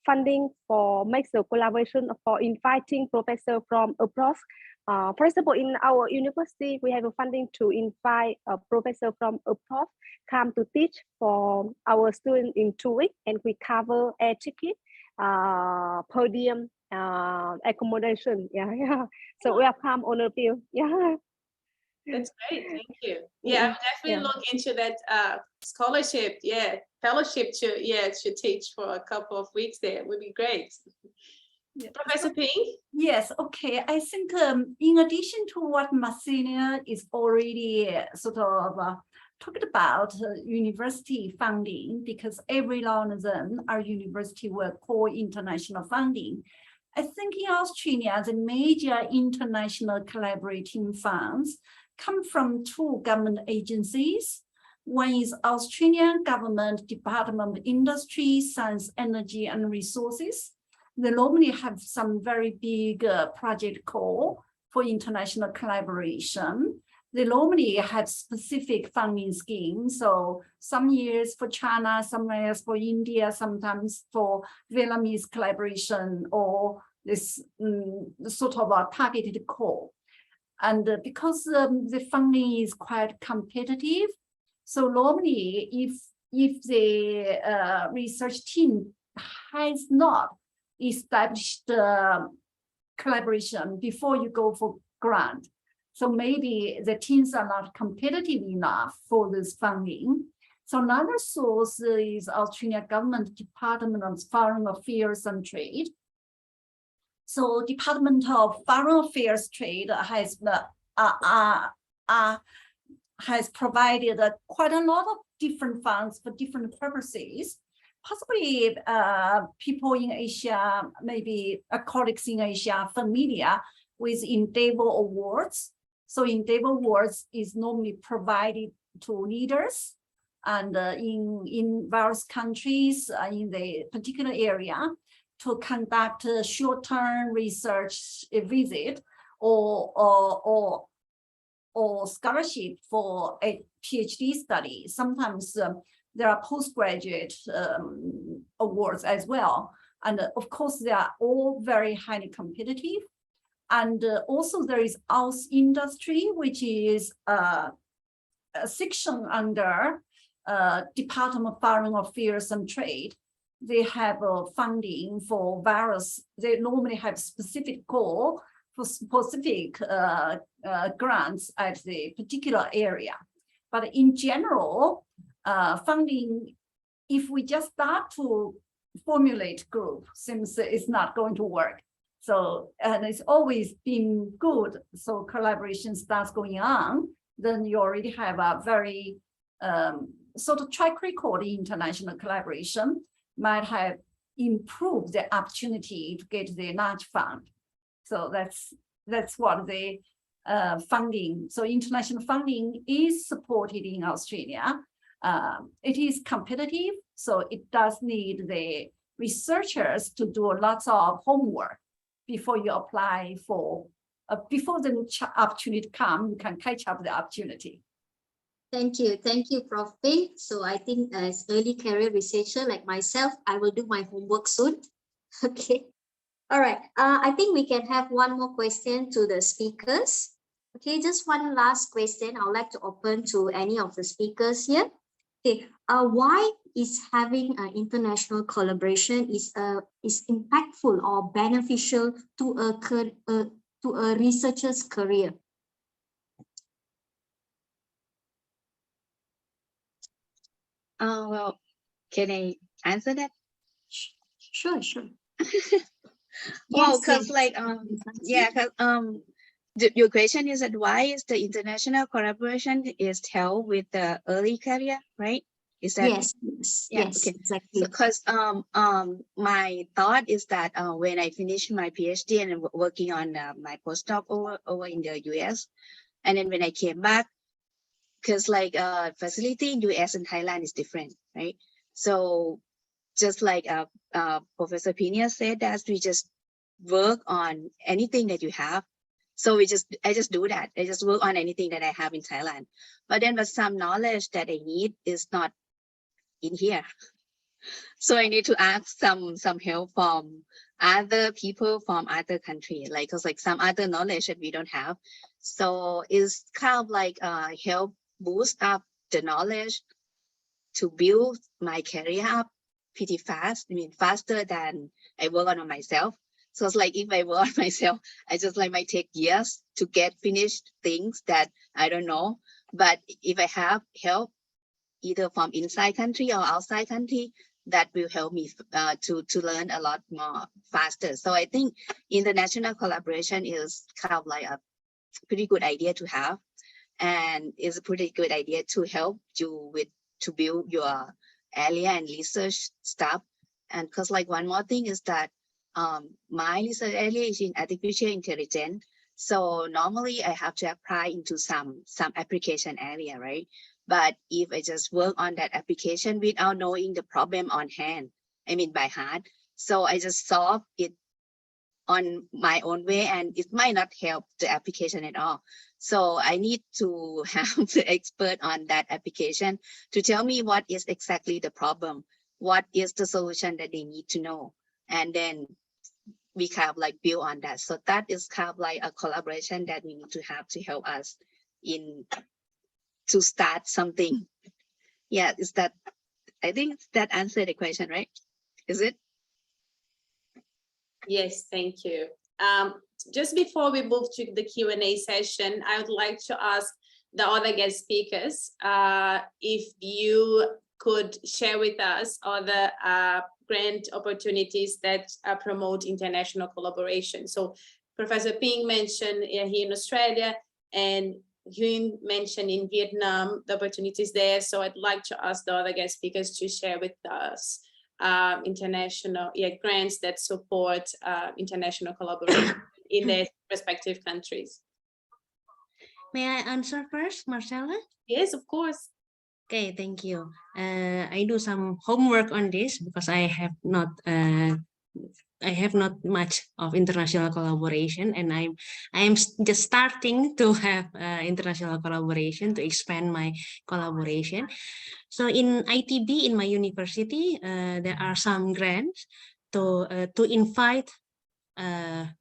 funding for make the collaboration for inviting professors from abroad. For example, in our university, we have a funding to invite a professor from abroad come to teach for our students in 2 weeks, and we cover air ticket, per diem, accommodation. Yeah. So welcome, all of you. Yeah. That's great, thank you. Yeah, I'll definitely look into that scholarship, fellowship to teach for a couple of weeks there. It would be great. Yeah. Professor Ping? Yes, okay. I think in addition to what Marcella is already sort of talked about university funding, because every one of them, our university will call international funding. I think in Australia, the major international collaborating funds come from 2 government agencies. One is Australian Government Department of Industry, Science, Energy and Resources. They normally have some very big project call for international collaboration. They normally have specific funding schemes. So some years for China, some years for India, sometimes for Vietnamese collaboration, or this sort of a targeted call. And because the funding is quite competitive, so normally if the research team has not established collaboration before you go for grant, so maybe the teams are not competitive enough for this funding. So another source is Australian Government Department of Foreign Affairs and Trade. So Department of Foreign Affairs Trade has provided quite a lot of different funds for different purposes. Possibly people in Asia, maybe colleagues in Asia are familiar with Endeavour Awards. So Endeavour Awards is normally provided to leaders and in various countries in the particular area to conduct a short-term research visit or scholarship for a PhD study. Sometimes there are postgraduate awards as well. And of course, they are all very highly competitive. And also there is Aus Industry, which is a section under Department of Foreign Affairs and Trade. They have funding for various, they normally have specific call for specific grants at the particular area. But in general, funding, if we just start to formulate group, seems it's not going to work. So, and it's always been good. So collaboration starts going on. then you already have a very sort of track record in international collaboration, might have improved the opportunity to get the large fund. So that's what the funding. So international funding is supported in Australia. It is competitive, so it does need the researchers to do lots of homework before you apply for, before the opportunity comes, you can catch up the opportunity. Thank you, Prof. Binh. So I think as early career researcher like myself, I will do my homework soon. Okay. All right. I think we can have one more question to the speakers. Okay, just one last question. I would like to open to any of the speakers here. Okay. Why is having an international collaboration is impactful or beneficial to a researcher's career? Well, can I answer that? Sure. Well, because your question is that why is the international collaboration is held with the early career, right? Is that yes, okay. Exactly. Because my thought is that when I finished my PhD and working on my postdoc over in the US, and then when I came back, because facility in US and Thailand is different, right? So just like Professor Penia said, that we just work on anything that you have. So I just do that. I just work on anything that I have in Thailand. But then some knowledge that I need is not in here. So I need to ask some help from other people from other countries, cause some other knowledge that we don't have. So it's kind of help boost up the knowledge to build my career up pretty fast. I mean, faster than I work on myself. So it's if I work on myself, I just might take years to get finished things that I don't know. But if I have help either from inside country or outside country, that will help me to learn a lot more faster. So I think international collaboration is kind of a pretty good idea to have, and it's a pretty good idea to help you to build your area and research stuff. And because one more thing is that my research area is in artificial intelligence. So normally I have to apply into some application area, right? But if I just work on that application without knowing the problem on hand, I mean by heart, so I just solve it on my own way, and it might not help the application at all. So I need to have the expert on that application to tell me what is exactly the problem, what is the solution that they need to know, and then we kind of build on that. So that is kind of a collaboration that we need to have to help us to start something. Yeah, is that, I think that answered the question, right? Is it? Yes, thank you. Just before we move to the Q&A session, I would like to ask the other guest speakers if you could share with us other grant opportunities that promote international collaboration. So Professor Binh mentioned here in Australia, and Huynh mentioned in Vietnam, the opportunities there. So I'd like to ask the other guest speakers to share with us international grants that support international collaboration in their respective countries. May I answer first, Marcella? Yes, of course. Okay, thank you. I do some homework on this because I have not much of international collaboration, and I am just starting to have international collaboration to expand my collaboration. So in ITB, in my university, there are some grants to invite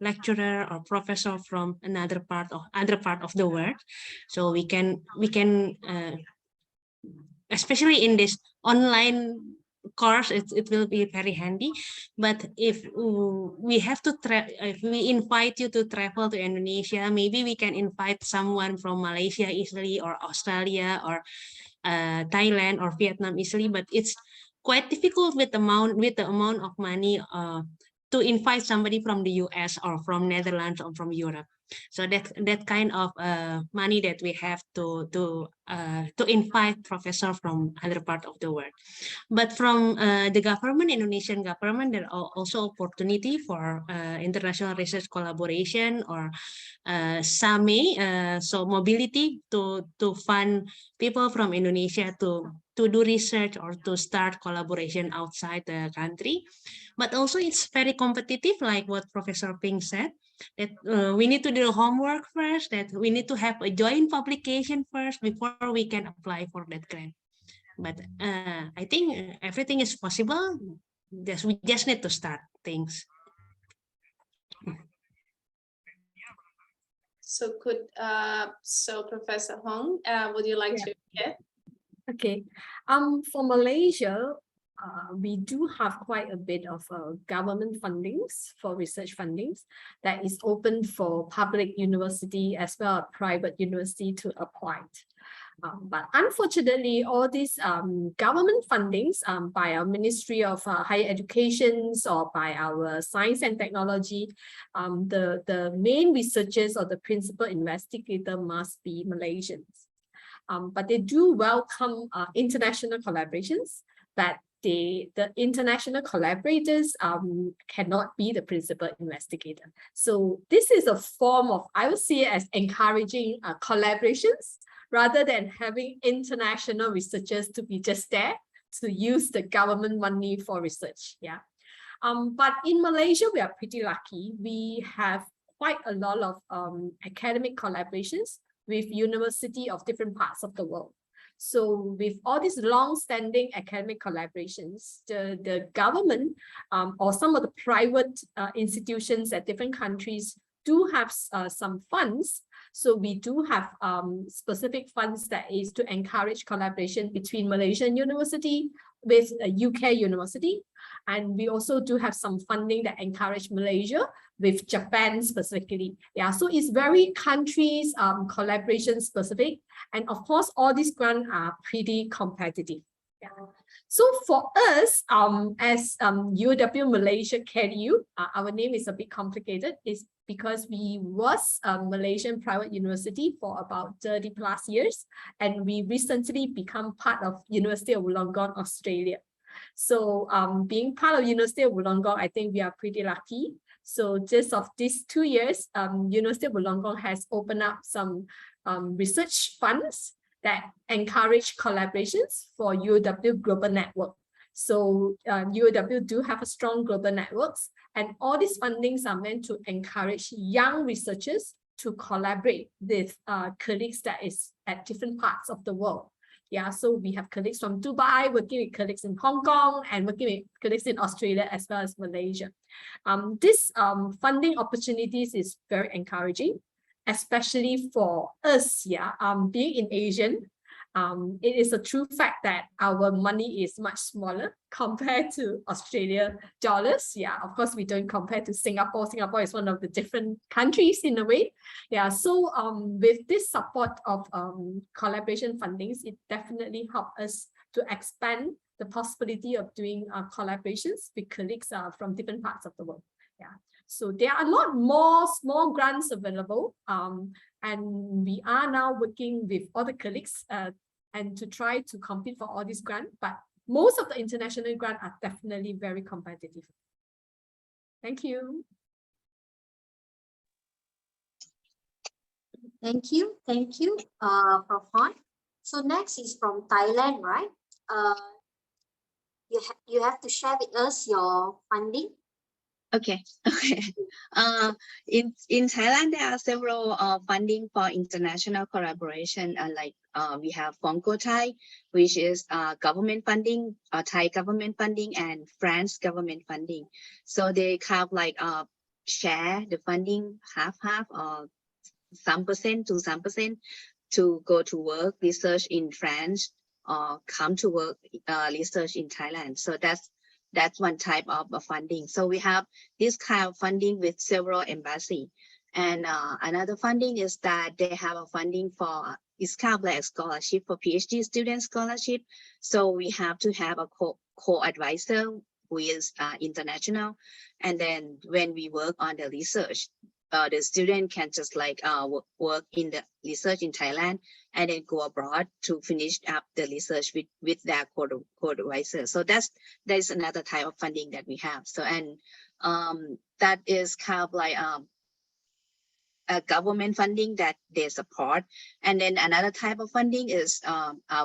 lecturer or professor from other part of the world, so we can especially in this online course, it will be very handy. But if we have to if we invite you to travel to Indonesia, maybe we can invite someone from Malaysia easily, or Australia, or Thailand or Vietnam easily. But it's quite difficult with the amount of money to invite somebody from the US or from Netherlands or from Europe. So that kind of money that we have to invite professors from other part of the world. But from the government, Indonesian government, there are also opportunity for international research collaboration or SAME, so mobility to fund people from Indonesia to do research or to start collaboration outside the country. But also it's very competitive, like what Professor Ping said, that we need to do the homework first, that we need to have a joint publication first before we can apply for that grant. But I think everything is possible. We just need to start things. So Professor Hong, would you like to share? Okay. For Malaysia, we do have quite a bit of government fundings for research fundings that is open for public university as well as private university to apply. But unfortunately, all these government fundings by our Ministry of Higher Education or by our Science and Technology, the main researchers or the principal investigator must be Malaysians. But they do welcome international collaborations, but the international collaborators cannot be the principal investigator. So this is a form of, I would see it as encouraging collaborations rather than having international researchers to be just there to use the government money for research. Yeah. But in Malaysia, we are pretty lucky. We have quite a lot of academic collaborations with universities of different parts of the world. So with all these long-standing academic collaborations, the government or some of the private institutions at different countries do have some funds. So we do have specific funds that is to encourage collaboration between Malaysian university with a UK university. And we also do have some funding that encourage Malaysia with Japan specifically. Yeah, so it's very countries collaboration specific. And of course, all these grants are pretty competitive. Yeah. So for us, as UOW Malaysia KDU, our name is a bit complicated. It's because we was a Malaysian private university for about 30+ years, and we recently become part of University of Wollongong, Australia. So being part of University of Wollongong, I think we are pretty lucky. So just of these 2 years, University of Wollongong has opened up some research funds that encourage collaborations for UOW Global Network. So UOW do have a strong global networks, and all these fundings are meant to encourage young researchers to collaborate with colleagues that is at different parts of the world. Yeah, so we have colleagues from Dubai, working with colleagues in Hong Kong, and working with colleagues in Australia as well as Malaysia. This funding opportunities is very encouraging, especially for us, yeah, being in Asian. It is a true fact that our money is much smaller compared to Australia dollars. Yeah, of course, we don't compare to Singapore. Singapore is one of the different countries in a way. Yeah, so with this support of collaboration fundings, it definitely helps us to expand the possibility of doing collaborations with colleagues from different parts of the world. Yeah. So there are a lot more small grants available, and we are now working with other colleagues and to try to compete for all these grants. But most of the international grants are definitely very competitive. Thank you. Thank you, Prof. Han. So next is from Thailand, right? You have to share with us your funding. Okay. In Thailand, there are several funding for international collaboration, like we have Fonco Thai, which is government funding, Thai government funding, and France government funding. So they kind of share the funding half or some percent to go to work research in France or come to work research in Thailand. So that's one type of funding. So we have this kind of funding with several embassies. And another funding is that they have a funding for, it's kind of like a scholarship for PhD student scholarship. So we have to have a co-advisor who is international. And then when we work on the research, the student can just like work in the research in Thailand and then go abroad to finish up the research with their co-advisor. So that is another type of funding that we have. So that is kind of like a government funding that they support. And then another type of funding is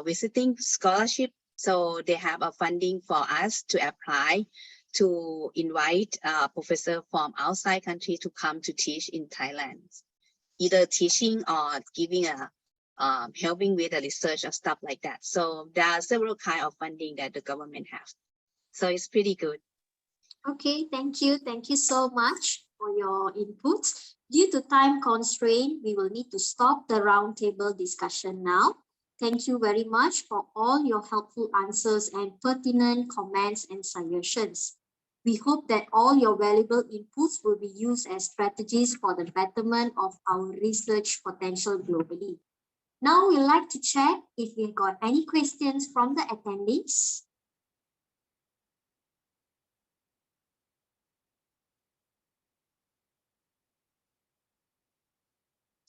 visiting scholarship. So they have a funding for us to apply to invite a professor from outside country to come to teach in Thailand, either teaching or giving helping with the research or stuff like that. So there are several kinds of funding that the government has. So it's pretty good. Okay, thank you. Thank you so much for your inputs. Due to time constraint, we will need to stop the roundtable discussion now. Thank you very much for all your helpful answers and pertinent comments and suggestions. We hope that all your valuable inputs will be used as strategies for the betterment of our research potential globally. Now we'd like to check if we've got any questions from the attendees.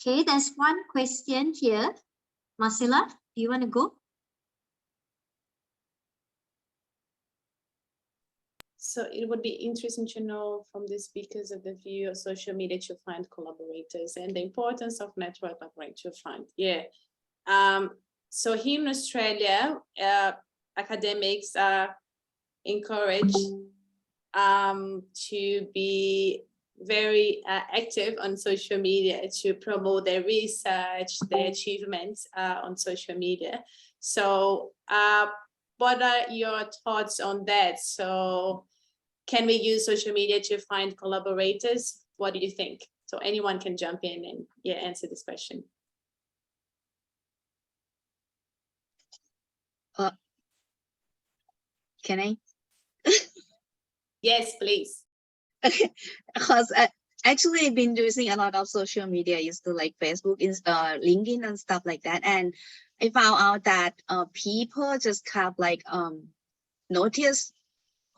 Okay, there's one question here. Marcella, do you want to go? So it would be interesting to know from the speakers of the view of social media to find collaborators and the importance of network operating to find. Yeah. So here in Australia, academics are encouraged to be very active on social media to promote their research, their achievements on social media. So what are your thoughts on that? So can we use social media to find collaborators? What do you think? So anyone can jump in and answer this question. Can I? Yes, please. Okay, because actually I've been using a lot of social media, used to like Facebook, LinkedIn and stuff like that. And I found out that people just kind of like notice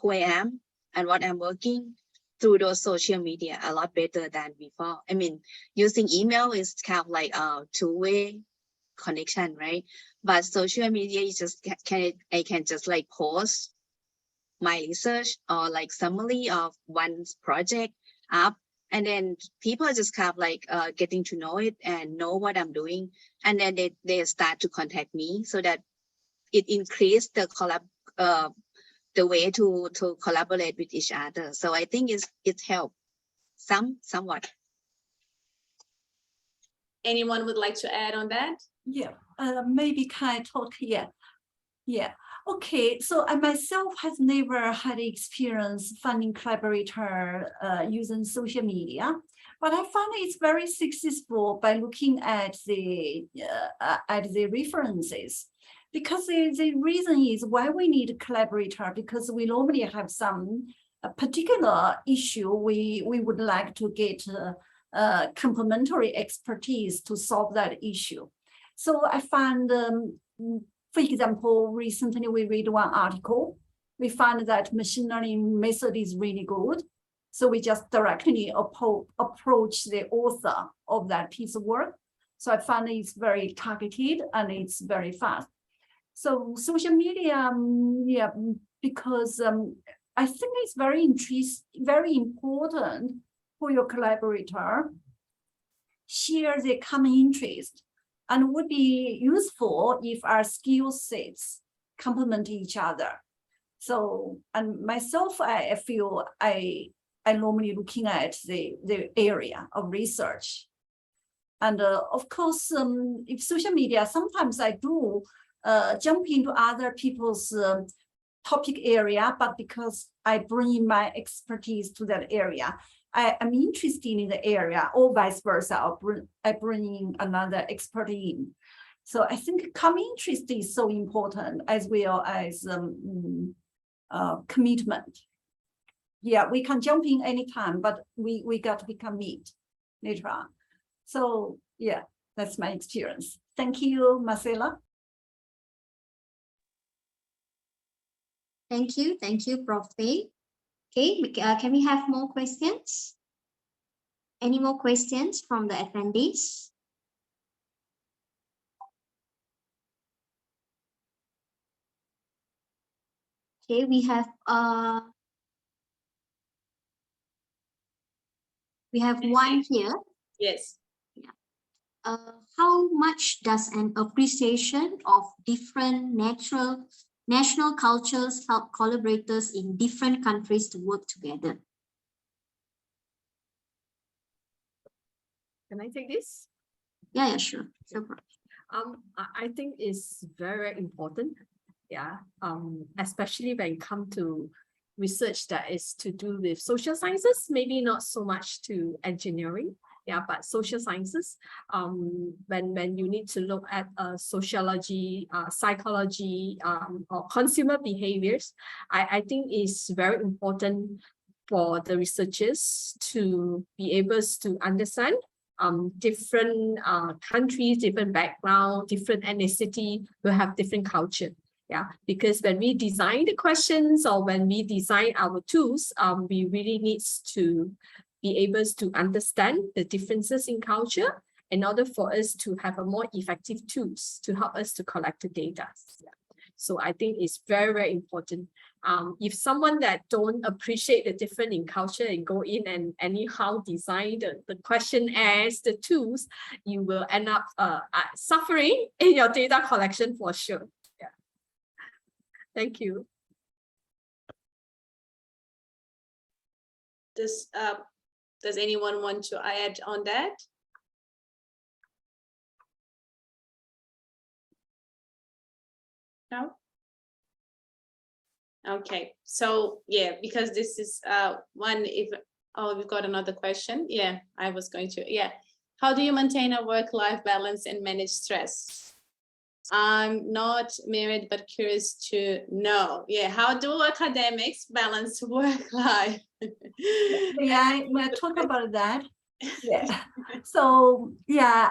who I am and what I'm working through those social media a lot better than before. I mean, using email is kind of like a two-way connection, right? But social media is just I can just like post my research or like summary of one's project up, and then people just kind of like getting to know it and know what I'm doing, and then they start to contact me, so that it increased the way to collaborate with each other. So I think it's helped somewhat. Anyone would like to add on that? Yeah, maybe can I talk here? Yeah. Okay, so I myself has never had experience finding collaborator using social media, but I found it's very successful by looking at the references. Because the reason is why we need a collaborator, because we normally have some particular issue we would like to get complementary expertise to solve that issue. So I found, for example, recently we read one article. We found that machine learning method is really good. So we just directly approach the author of that piece of work. So I found it's very targeted and it's very fast. So social media, yeah, because I think it's very important for your collaborator share the common interest, and would be useful if our skill sets complement each other. So, and myself, I feel I normally looking at the area of research. And of course, if social media, sometimes I do jump into other people's topic area, but because I bring my expertise to that area, I'm interested in the area, or vice versa, I bring in another expert in. So I think common interest is so important, as well as commitment. Yeah, we can jump in anytime, but we got to be commit later on. So yeah, that's my experience. Thank you, Marcella. Thank you, Prof. Okay, can we have more questions? Any more questions from the attendees? Okay, we have one here. Yes. How much does an appreciation of different national cultures help collaborators in different countries to work together? Can I take this? Yeah, sure. I think it's very important. Yeah. Especially when it comes to research that is to do with social sciences, maybe not so much to engineering. Yeah, but social sciences, when you need to look at sociology, psychology, or consumer behaviors, I think it's very important for the researchers to be able to understand different countries, different background, different ethnicity will have different culture. Yeah, because when we design the questions or when we design our tools, we really need to be able to understand the differences in culture in order for us to have a more effective tools to help us to collect the data. Yeah. So I think it's very, very important. If someone that don't appreciate the difference in culture and go in and anyhow design the questionnaires, the tools, you will end up suffering in your data collection for sure. Yeah. Thank you. Does anyone want to add on that? No? Okay, so yeah, because this is one, we've got another question. Yeah, I was going to, yeah. How do you maintain a work-life balance and manage stress? I'm not married, but curious to know. Yeah, how do academics balance work-life? Yeah, we'll talk about that. Yeah. So yeah,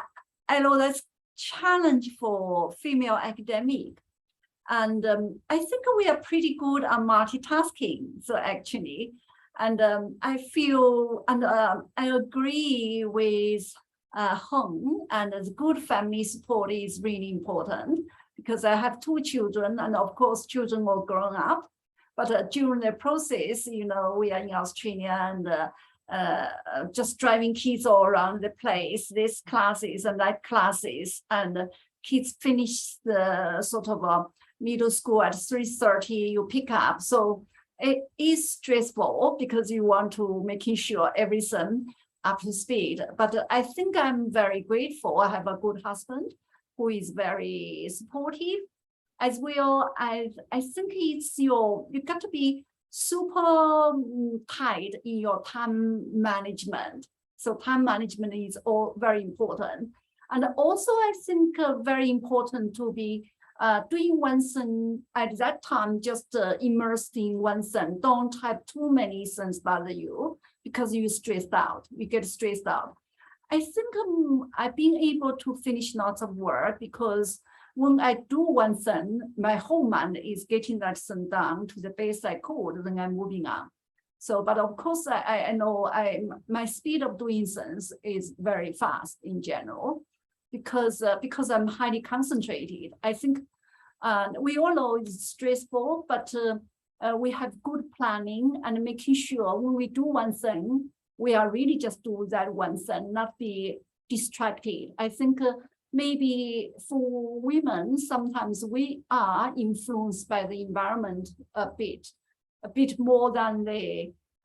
I know that's challenge for female academic. And I think we are pretty good on multitasking. So actually, and I feel, and I agree with Huynh, and the good family support is really important because I have 2 children, and of course, children will grow up. But during the process, you know, we are in Australia and just driving kids all around the place, these classes and that classes, and kids finish the sort of middle school at 3:30, you pick up. So it is stressful because you want to making sure everything up to speed. But I think I'm very grateful. I have a good husband who is very supportive. As well, I think it's you got to be super tight in your time management. So time management is all very important. And also I think very important to be doing one thing at that time, just immersed in one thing. Don't have too many things bother you because you're stressed out. You get stressed out. I think I've been able to finish lots of work because when I do one thing, my whole mind is getting that thing done to the best I could, then I'm moving on. So, but of course, I know my speed of doing things is very fast in general, because I'm highly concentrated. I think we all know it's stressful, but we have good planning and making sure when we do one thing, we are really just do that one thing, not be distracted. I think maybe for women, sometimes we are influenced by the environment a bit more than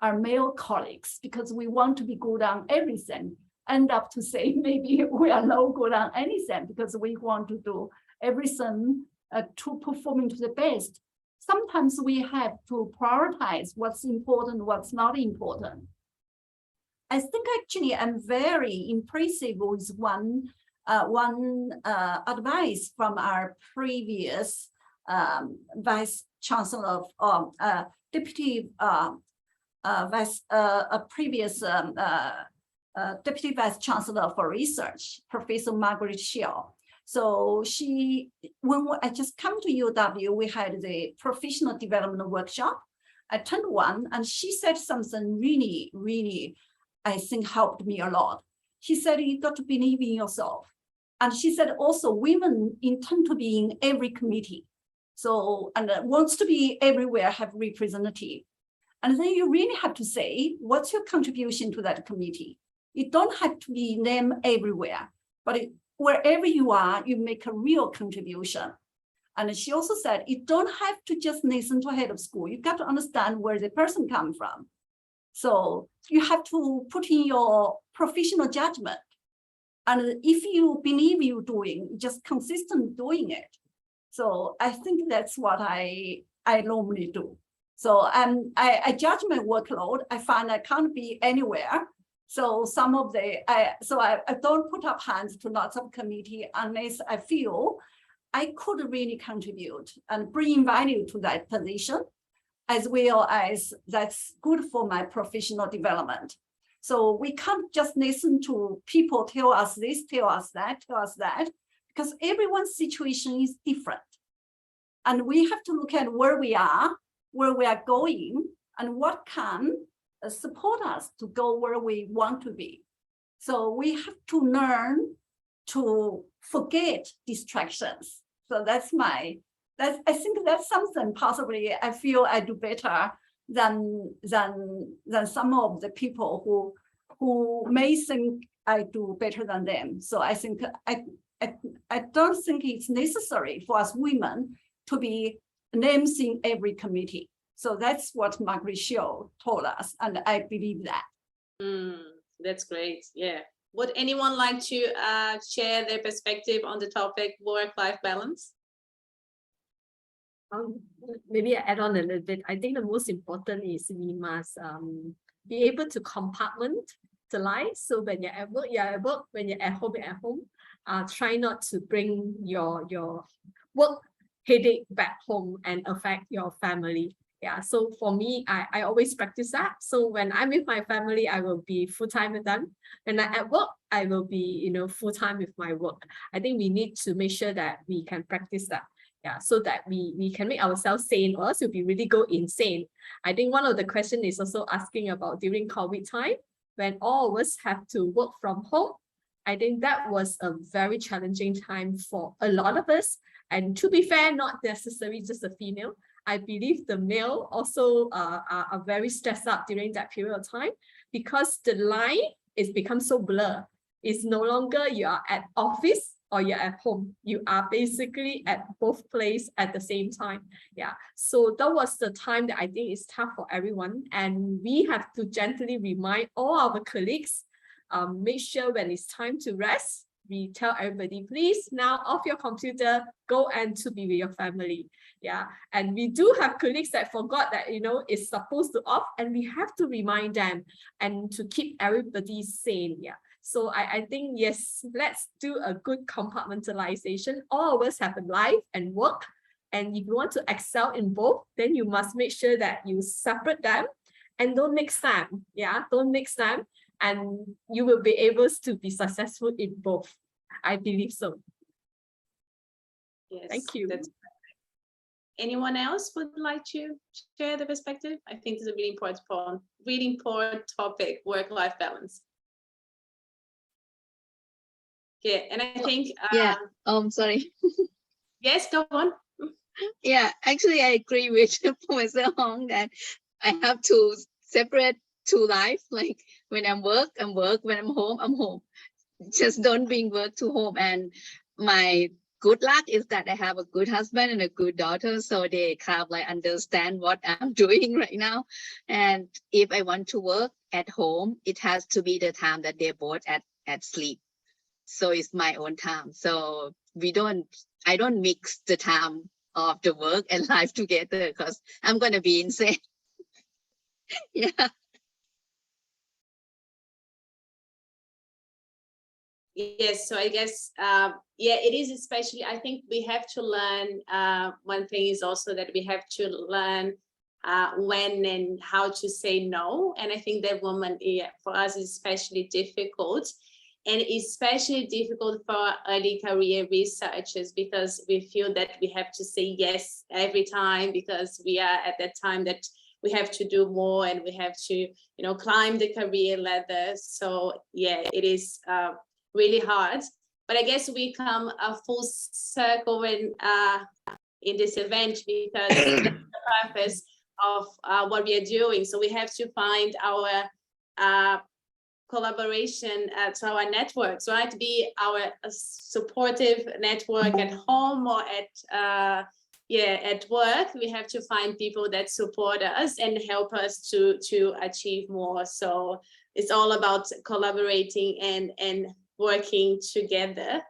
our male colleagues, because we want to be good on everything. End up to say maybe we are no good on anything because we want to do everything to performing to the best. Sometimes we have to prioritize what's important, what's not important. I think actually I'm very impressive with one advice from our previous Vice-Chancellor, Deputy Vice-Chancellor for Research, Professor Margaret Shill. So when I just come to UOW, we had the professional development workshop. I attended one, and she said something really, really I think helped me a lot. She said, you got to believe in yourself. And she said also women intend to be in every committee. So, and wants to be everywhere, have representative. And then you really have to say, what's your contribution to that committee? You don't have to be named everywhere, but wherever you are, you make a real contribution. And she also said, you don't have to just listen to head of school. You got to understand where the person comes from. So you have to put in your professional judgment. And if you believe you're doing, just consistent doing it. So I think that's what I normally do. So I judge my workload. I find I can't be anywhere. So some of I don't put up hands to lots of committee unless I feel I could really contribute and bring value to that position, as well as that's good for my professional development. So we can't just listen to people tell us this, tell us that, because everyone's situation is different. And we have to look at where we are going, and what can support us to go where we want to be. So we have to learn to forget distractions. So I think that's something possibly I feel I do better than some of the people who may think I do better than them. So I think I don't think it's necessary for us women to be named in every committee. So that's what Margaret Shaw told us, and I believe that. That's great. Yeah. Would anyone like to share their perspective on the topic work-life balance? Maybe I add on a little bit. I think the most important is we must be able to compartmentalize. So when you're at work, you're at work. When you're at home, you're at home. Try not to bring your work headache back home and affect your family. Yeah, so for me, I always practice that. So when I'm with my family, I will be full-time with them. When I'm at work, I will be, full-time with my work. I think we need to make sure that we can practice that. Yeah, so that we can make ourselves sane, or else we really go insane. I think one of the questions is also asking about during COVID time, when all of us have to work from home. I think that was a very challenging time for a lot of us. And to be fair, not necessarily just the female. I believe the male also are very stressed out during that period of time, because the line is become so blurred. It's no longer you are at office or you're at home. You are basically at both places at the same time. Yeah. So that was the time that I think is tough for everyone. And we have to gently remind all our colleagues, make sure when it's time to rest, we tell everybody, please now off your computer, go and to be with your family. Yeah. And we do have colleagues that forgot that, it's supposed to off, and we have to remind them and to keep everybody sane. Yeah. So I think, yes, let's do a good compartmentalization. All of us have a life and work. And if you want to excel in both, then you must make sure that you separate them and don't mix them. Yeah, don't mix them. And you will be able to be successful in both. I believe so. Yes, thank you. Anyone else would like to share the perspective? I think it's a really important topic, work-life balance. Yeah, and I think sorry. Yes, go on. Yeah, actually I agree with Professor Hong that I have to separate two lives. Like when I'm work, I'm work. When I'm home. Just don't bring work to home. And my good luck is that I have a good husband and a good daughter, so they kind of like understand what I'm doing right now. And if I want to work at home, it has to be the time that they're both at sleep. So it's my own time. So I don't mix the time of the work and life together, because I'm going to be insane. Yeah. Yes, so I guess, it is especially, I think we have to learn, one thing is also that we have to learn when and how to say no. And I think that for us is especially difficult. And especially difficult for early career researchers, because we feel that we have to say yes every time, because we are at that time that we have to do more and we have to, you know, climb the career ladder. So yeah, it is really hard. But I guess we come a full circle in this event because that's the purpose of what we are doing. So we have to find our collaboration to our networks, right? Be our supportive network at home or at work. We have to find people that support us and help us to achieve more. So it's all about collaborating and working together.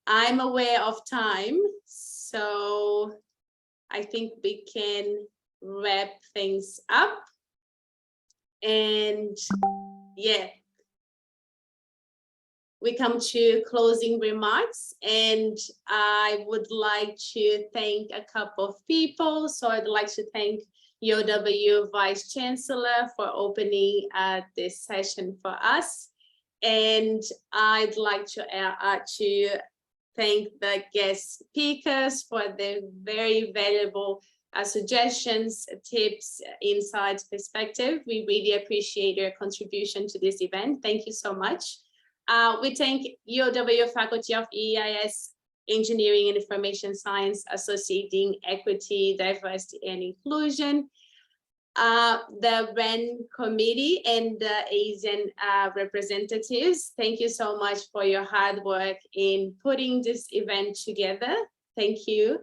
I'm aware of time, so I think we can wrap things up. And yeah, we come to closing remarks, and I would like to thank a couple of people. So I'd like to thank UOW Vice-Chancellor for opening this session for us. And I'd like to thank the guest speakers for their very valuable suggestions, tips, insights, perspective. We really appreciate your contribution to this event. Thank you so much. We thank UOW Faculty of EIS Engineering and Information Science, Associating Equity, Diversity and Inclusion, the WREN committee and the ASEAN representatives. Thank you so much for your hard work in putting this event together. Thank you.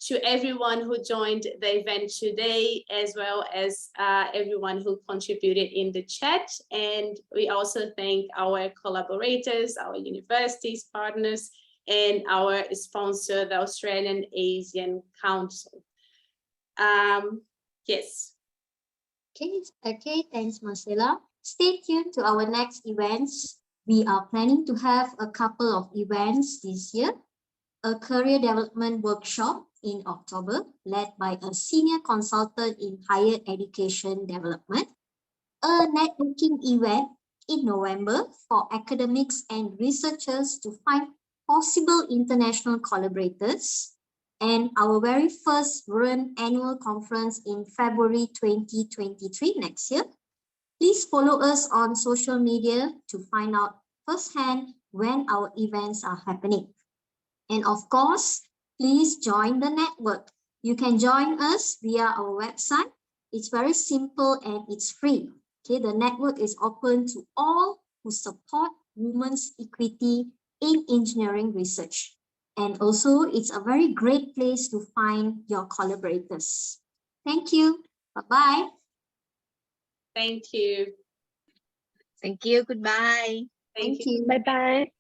To everyone who joined the event today, as well as everyone who contributed in the chat. And we also thank our collaborators, our universities, partners, and our sponsor, the Australian ASEAN Council. Yes. Okay, thanks, Marcella. Stay tuned to our next events. We are planning to have a couple of events this year. A career development workshop in October, led by a senior consultant in higher education development. A networking event in November for academics and researchers to find possible international collaborators. And our very first WREN annual conference in February 2023 next year. Please follow us on social media to find out firsthand when our events are happening. And of course, please join the network. You can join us via our website. It's very simple and it's free. Okay, the network is open to all who support women's equity in engineering research. And also, it's a very great place to find your collaborators. Thank you. Bye-bye. Thank you. Thank you. Goodbye. Thank you. Bye-bye.